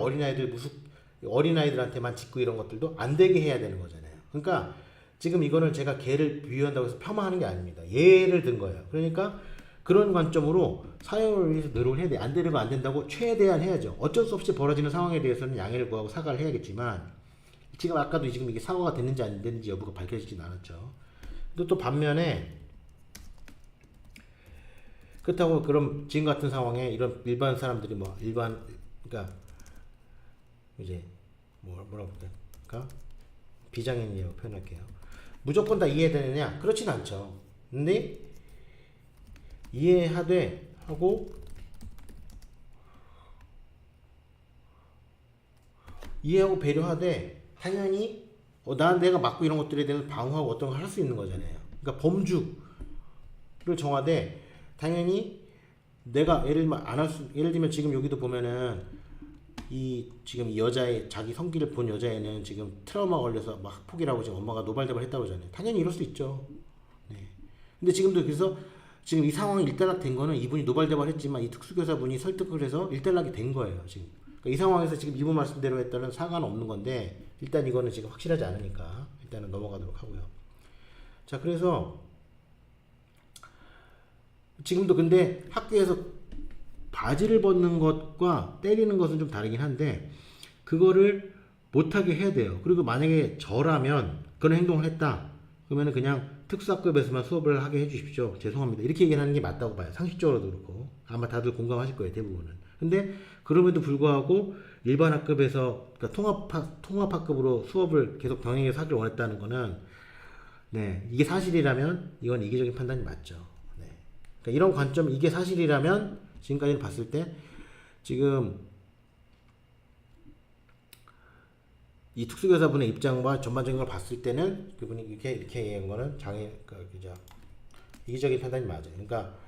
어린아이들한테만 짖고 이런 것들도 안 되게 해야 되는 거잖아요. 그러니까 지금 이거는 제가 개를 비유한다고 해서 폄하하는 게 아닙니다. 예를 든 거예요. 그러니까 그런 관점으로 사회를 위해서 노력을 해야 돼. 안 되는 거 안 된다고 최대한 해야죠. 어쩔 수 없이 벌어지는 상황에 대해서는 양해를 구하고 사과를 해야겠지만, 지금 아까도 지금 이게 사과가 됐는지 안 됐는지 여부가 밝혀지진 않았죠. 또 반면에 그렇다고 그럼 지금 같은 상황에 이런 일반 사람들이 그러니까 이제 뭐라고 볼까? 비장애인이라고 표현할게요. 무조건 다 이해되느냐? 그렇진 않죠. 근데 이해하되 하고 이해하고 배려하되 당연히 내가 맡고 이런 것들에 대해서 방어하고 어떤 걸 할 수 있는 거잖아요. 그러니까 범주를 정하되 당연히 내가 예를 들면 지금 여기도 보면은 지금 이 여자의 자기 성기를 본 여자애는 지금 트라우마 걸려서 막 학폭이라고 지금 엄마가 노발대발 했다고 하잖아요. 당연히 이럴 수 있죠. 네. 근데 지금도 그래서 지금 이 상황이 일단락 된 거는 이분이 노발대발 했지만 이 특수교사분이 설득을 해서 일단락이 된 거예요. 지금. 그러니까 이 상황에서 지금 이분 말씀대로 했다는 사과는 없는 건데 일단 이거는 지금 확실하지 않으니까 일단은 넘어가도록 하고요. 자, 그래서 지금도 근데 학교에서 바지를 벗는 것과 때리는 것은 좀 다르긴 한데 그거를 못하게 해야 돼요. 그리고 만약에 저라면 그런 행동을 했다 그러면은 그냥 특수학급에서만 수업을 하게 해주십시오. 죄송합니다. 이렇게 얘기하는 게 맞다고 봐요. 상식적으로도 그렇고 아마 다들 공감하실 거예요. 대부분은. 근데 그럼에도 불구하고 일반 학급에서 그러니까 통합학급으로 수업을 계속 병행해서 하길 원했다는 거는 네, 이게 사실이라면 이건 이기적인 판단이 맞죠. 네. 그러니까 이런 관점 이게 사실이라면 지금까지 봤을 때 지금 이 특수교사분의 입장과 전반적인 걸 봤을 때는 그분이 이렇게 얘기한 거는 이기적인 판단이 맞아요. 그러니까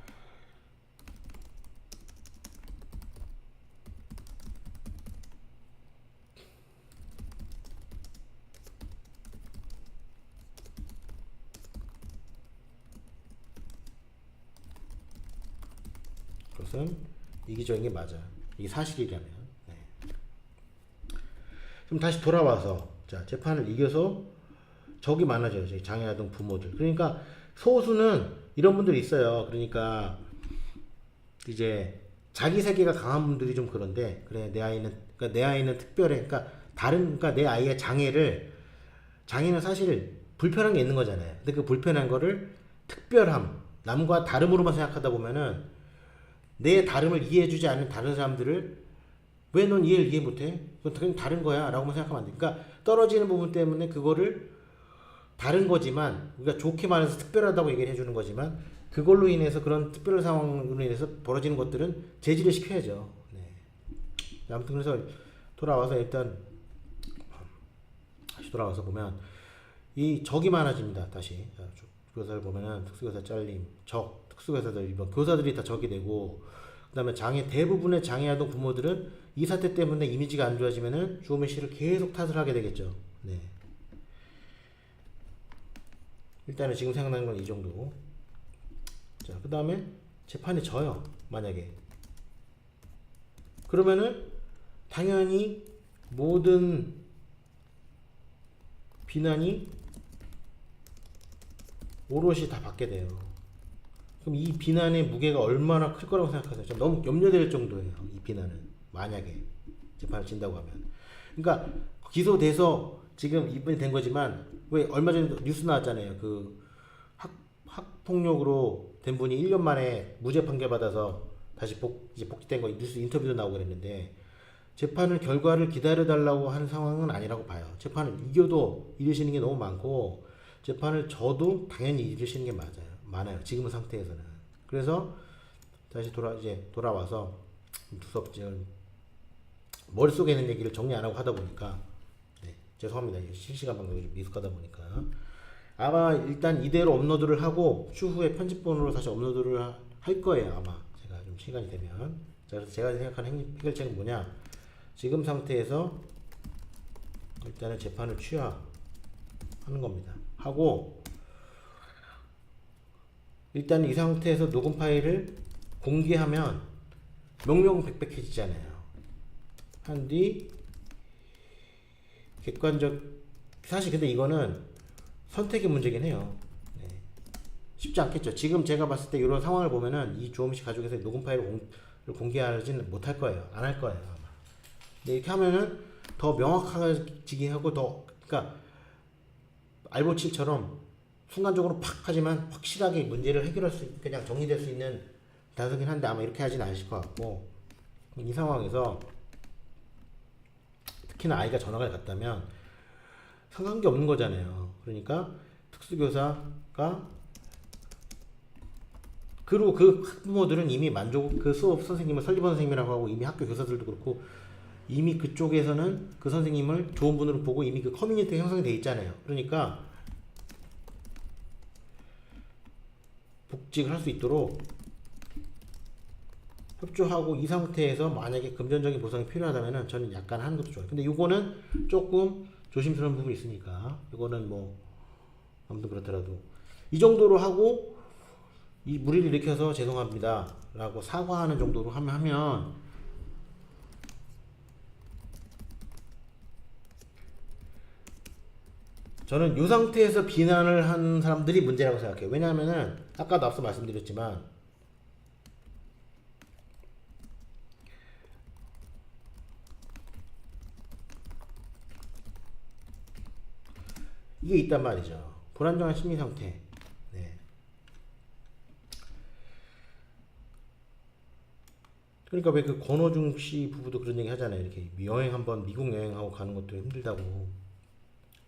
그것은 이기적인 게 맞아. 이게 사실이라면. 네. 그럼 다시 돌아와서 자 재판을 이겨서 적이 많아져요. 장애아동 부모들. 그러니까 소수는 이런 분들이 있어요. 그러니까 이제 자기 세계가 강한 분들이 좀 그런데 그래 내 아이는 특별해. 그러니까 내 아이의 장애는 사실 불편한 게 있는 거잖아요. 근데 그 불편한 거를 특별함, 남과 다름으로만 생각하다 보면은 내 다름을 이해해주지 않는 다른 사람들을 왜 넌 이해 못해? 그건 그냥 다른 거야 라고만 생각하면 안 돼. 그러니까 떨어지는 부분 때문에 그거를 다른 거지만 우리가 좋게 말해서 특별하다고 얘기를 해주는 거지만 그걸로 인해서 그런 특별한 상황으로 인해서 벌어지는 것들은 제지를 시켜야죠. 네. 아무튼 그래서 돌아와서 일단 다시 돌아와서 보면 이 적이 많아집니다. 다시 교사를 보면은 특수교사 잘림, 특수교사들 이번 교사들이 다 적이 되고 그다음에 대부분의 장애아동 부모들은 이 사태 때문에 이미지가 안 좋아지면은 주호민 씨를 계속 탓을 하게 되겠죠. 네. 일단은 지금 생각나는 건 이 정도. 자, 그 다음에 재판에 져요. 만약에. 그러면은 당연히 모든 비난이 오롯이 다 받게 돼요. 그럼 이 비난의 무게가 얼마나 클 거라고 생각하세요? 좀 너무 염려될 정도예요. 이 비난은. 만약에 재판을 진다고 하면. 그러니까 기소돼서 지금 이번이 된 거지만 왜 얼마 전에 뉴스 나왔잖아요. 그 학폭력으로 된 분이 1년 만에 무죄 판결 받아서 다시 이제 복귀된 거 뉴스 인터뷰도 나오고 그랬는데 재판을 결과를 기다려 달라고 하는 상황은 아니라고 봐요. 재판을 이겨도 잃으시는 게 너무 많고 재판을 져도 당연히 잃으시는 게 많아요. 지금 상태에서는. 그래서 다시 돌아와서 두서없지 머릿속에 있는 얘기를 정리 안 하고 하다 보니까 네, 죄송합니다. 실시간 방송이 좀 미숙하다 보니까 아마 일단 이대로 업로드를 하고 추후에 편집본으로 다시 업로드를 할 거예요. 아마 제가 좀 시간이 되면. 자, 그래서 제가 생각하는 해결책은 뭐냐, 지금 상태에서 일단은 재판을 취하하는 겁니다. 하고 일단 이 상태에서 녹음 파일을 공개하면 명명백백해지잖아요. 한 뒤 객관적, 사실 근데 이거는 선택의 문제긴 해요. 네. 쉽지 않겠죠. 지금 제가 봤을 때 이런 상황을 보면은 이 주호민 씨 가족에서 녹음 파일을 공개하지는 못할 거예요. 안 할 거예요, 아마. 근데 이렇게 하면은 더 명확해지게 하고 더, 그러니까 알보칠처럼 순간적으로 팍 하지만 확실하게 문제를 해결할 수, 그냥 정리될 수 있는 단서긴 한데 아마 이렇게 하진 않으실 것 같고, 이 상황에서 특히나 아이가 전학을 갔다면 상관한 게 없는 거잖아요. 그러니까 특수교사가, 그리고 그 학부모들은 이미 그 수업 선생님을 설리번 선생님이라고 하고 이미 학교 교사들도 그렇고 이미 그쪽에서는 그 선생님을 좋은 분으로 보고 이미 그 커뮤니티가 형성이 돼 있잖아요. 그러니까 복직을 할 수 있도록 협조하고, 이 상태에서 만약에 금전적인 보상이 필요하다면은 저는 약간 하는 것도 좋아요. 근데 이거는 조금 조심스러운 부분이 있으니까 이거는 뭐 아무튼 그렇더라도 이 정도로 하고 이 무리를 일으켜서 죄송합니다 라고 사과하는 정도로 하면 저는 이 상태에서 비난을 한 사람들이 문제라고 생각해요. 왜냐하면은 아까도 앞서 말씀드렸지만 이게 있단 말이죠. 불안정한 심리 상태. 네. 그러니까 왜 그 권호중 씨 부부도 그런 얘기 하잖아요. 이렇게 여행 한번 미국 여행하고 가는 것도 힘들다고.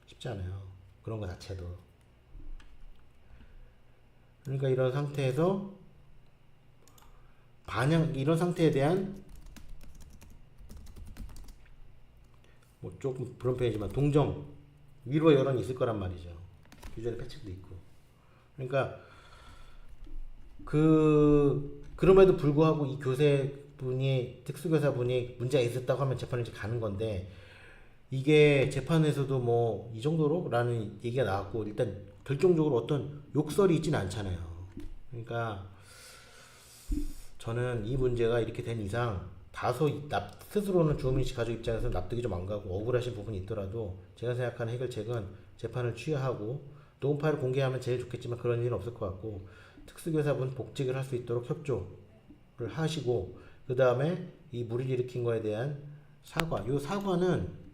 쉽지 않아요. 그런 거 자체도. 그러니까 이런 상태에서 이런 상태에 대한 뭐 조금 그런 편이지만 동정, 위로 여론이 있을 거란 말이죠. 규전의 패착도 있고. 그러니까 그럼에도 불구하고 이 교사분이, 특수교사분이 문제가 있었다고 하면 재판을 이제 가는 건데, 이게 재판에서도 뭐 이 정도로? 라는 얘기가 나왔고, 일단 결정적으로 어떤 욕설이 있진 않잖아요. 그러니까 저는 이 문제가 이렇게 된 이상 다소 스스로는 주호민 씨 가족 입장에서 납득이 좀 안 가고 억울하신 부분이 있더라도 제가 생각하는 해결책은 재판을 취하하고 녹음 파일을 공개하면 제일 좋겠지만 그런 일은 없을 것 같고, 특수교사분 복직을 할 수 있도록 협조를 하시고, 그 다음에 이 무리를 일으킨 거에 대한 사과, 이 사과는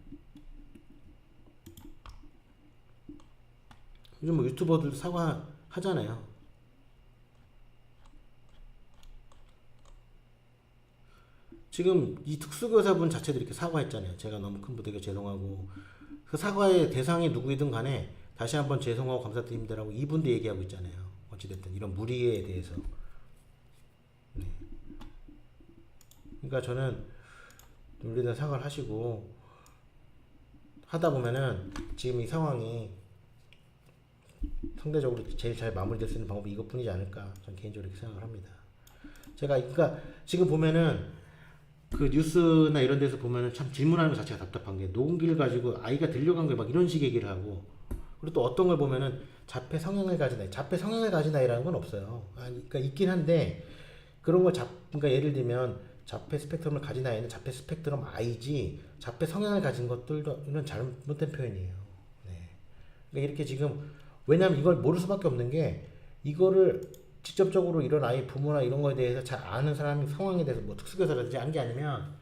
요즘 뭐 유튜버들도 사과 하잖아요. 지금 이 특수교사분 자체도 이렇게 사과했잖아요. 제가 너무 큰 부대가 죄송하고, 그 사과의 대상이 누구이든 간에 다시 한번 죄송하고 감사드립니다라고 이분도 얘기하고 있잖아요. 어찌됐든 이런 무리에 대해서. 네. 그러니까 저는 우리는 사과를 하시고 하다 보면은 지금 이 상황이 상대적으로 제일 잘 마무리될 수 있는 방법이 이것뿐이지 않을까, 저는 개인적으로 이렇게 생각을 합니다. 제가 그러니까 지금 보면은 그 뉴스나 이런 데서 보면은 참 질문하는 것 자체가 답답한 게, 녹음기를 가지고 아이가 들려간 거에 막 이런 식 얘기를 하고, 그리고 또 어떤 걸 보면은 자폐 성향을 가진 아이, 자폐 성향을 가진 아이라는 건 없어요. 그러니까 있긴 한데 그런 걸 그러니까 예를 들면 자폐 스펙트럼을 가진 아이는 자폐 스펙트럼 아이지 자폐 성향을 가진 것들은 잘못된 표현이에요. 네. 그러니까 이렇게 지금, 왜냐면 이걸 모를 수밖에 없는 게, 이거를 직접적으로 이런 아이 부모나 이런 거에 대해서 잘 아는 사람이 상황에 대해서 뭐 특수교사라든지 아는 게 아니면,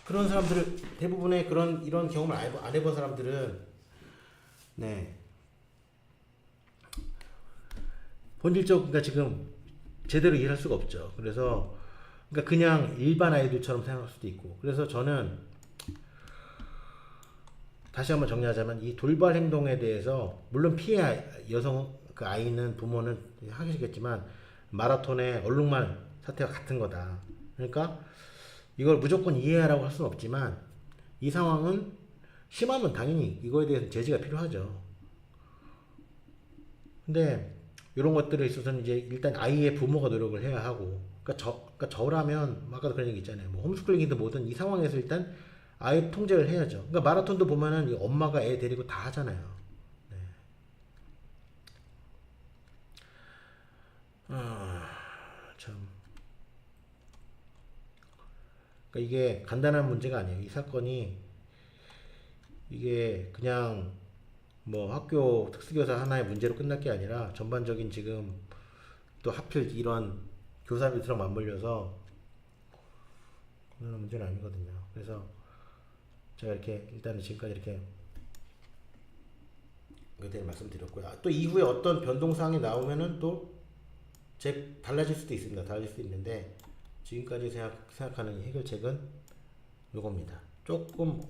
그런 사람들을 대부분의 이런 경험을 안 해본 사람들은 네 본질적, 그러니까 지금 제대로 이해할 수가 없죠. 그래서 그러니까 그냥 일반 아이들처럼 생각할 수도 있고, 그래서 저는 다시 한번 정리하자면 이 돌발 행동에 대해서 물론 피해 여성 그 아이는 부모는 하시겠지만 마라톤의 얼룩말 사태와 같은 거다. 그러니까 이걸 무조건 이해하라고 할 수는 없지만 이 상황은 심하면 당연히 이거에 대해서 제지가 필요하죠. 근데 이런 것들에 있어서는 이제 일단 아이의 부모가 노력을 해야 하고, 그러니까 저라면 아까도 그런 얘기 있잖아요. 뭐 홈스쿨링이든 뭐든 이 상황에서 일단 아이 통제를 해야죠. 그러니까 마라톤도 보면은 이 엄마가 애 데리고 다 하잖아요. 네. 아, 참. 그러니까 이게 간단한 문제가 아니에요. 이 사건이 이게 그냥 뭐 학교 특수교사 하나의 문제로 끝날 게 아니라 전반적인 지금 또 하필 이런 교사 밑으로 맞물려서 그런 문제는 아니거든요. 그래서 제가 이렇게 일단은 지금까지 이렇게 그대로 말씀드렸고요. 또 이후에 어떤 변동사항이 나오면은 또 달라질 수도 있습니다. 달라질 수도 있는데 지금까지 생각하는 해결책은 요겁니다. 조금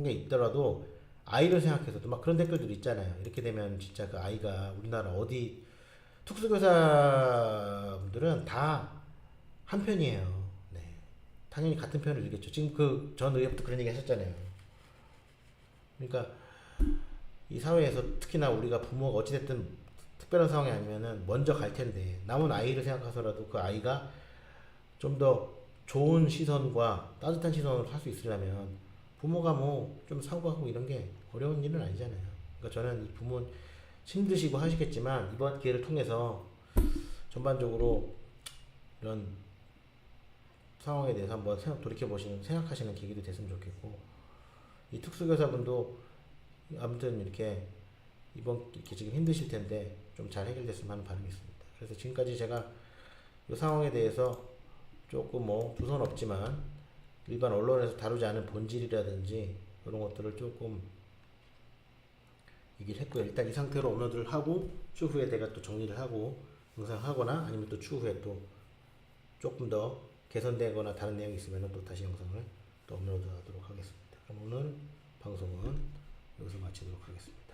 게 있더라도 아이를 생각해서도 막 그런 댓글들 있잖아요. 이렇게 되면 진짜 그 아이가 우리나라 어디 특수교사분들은 다 한편이에요. 네. 당연히 같은 편을 들겠죠. 지금 그 전 의원부터 그런 얘기 하셨잖아요. 그러니까 이 사회에서 특히나 우리가 부모가 어찌됐든 특별한 상황이 아니면은 먼저 갈 텐데 남은 아이를 생각해서라도 그 아이가 좀 더 좋은 시선과 따뜻한 시선으로 할 수 있으려면 부모가 뭐 좀 사고하고 이런 게 어려운 일은 아니잖아요. 그러니까 저는 이 부모 힘드시고 하시겠지만 이번 기회를 통해서 전반적으로 이런 상황에 대해서 한번 돌이켜보시는 생각하시는 계기도 됐으면 좋겠고 이 특수교사분도 아무튼 이렇게 이번 이렇게 지금 힘드실 텐데 좀 잘 해결됐으면 하는 바람이 있습니다. 그래서 지금까지 제가 이 상황에 대해서 조금 뭐 두 손 없지만 일반 언론에서 다루지 않은 본질이라든지 이런 것들을 조금 얘기를 했고요. 일단 이 상태로 업로드를 하고 추후에 내가 또 정리를 하고 영상하거나 아니면 또 추후에 또 조금 더 개선되거나 다른 내용이 있으면 또 다시 영상을 또 업로드하도록 하겠습니다. 그럼 오늘 방송은 여기서 마치도록 하겠습니다.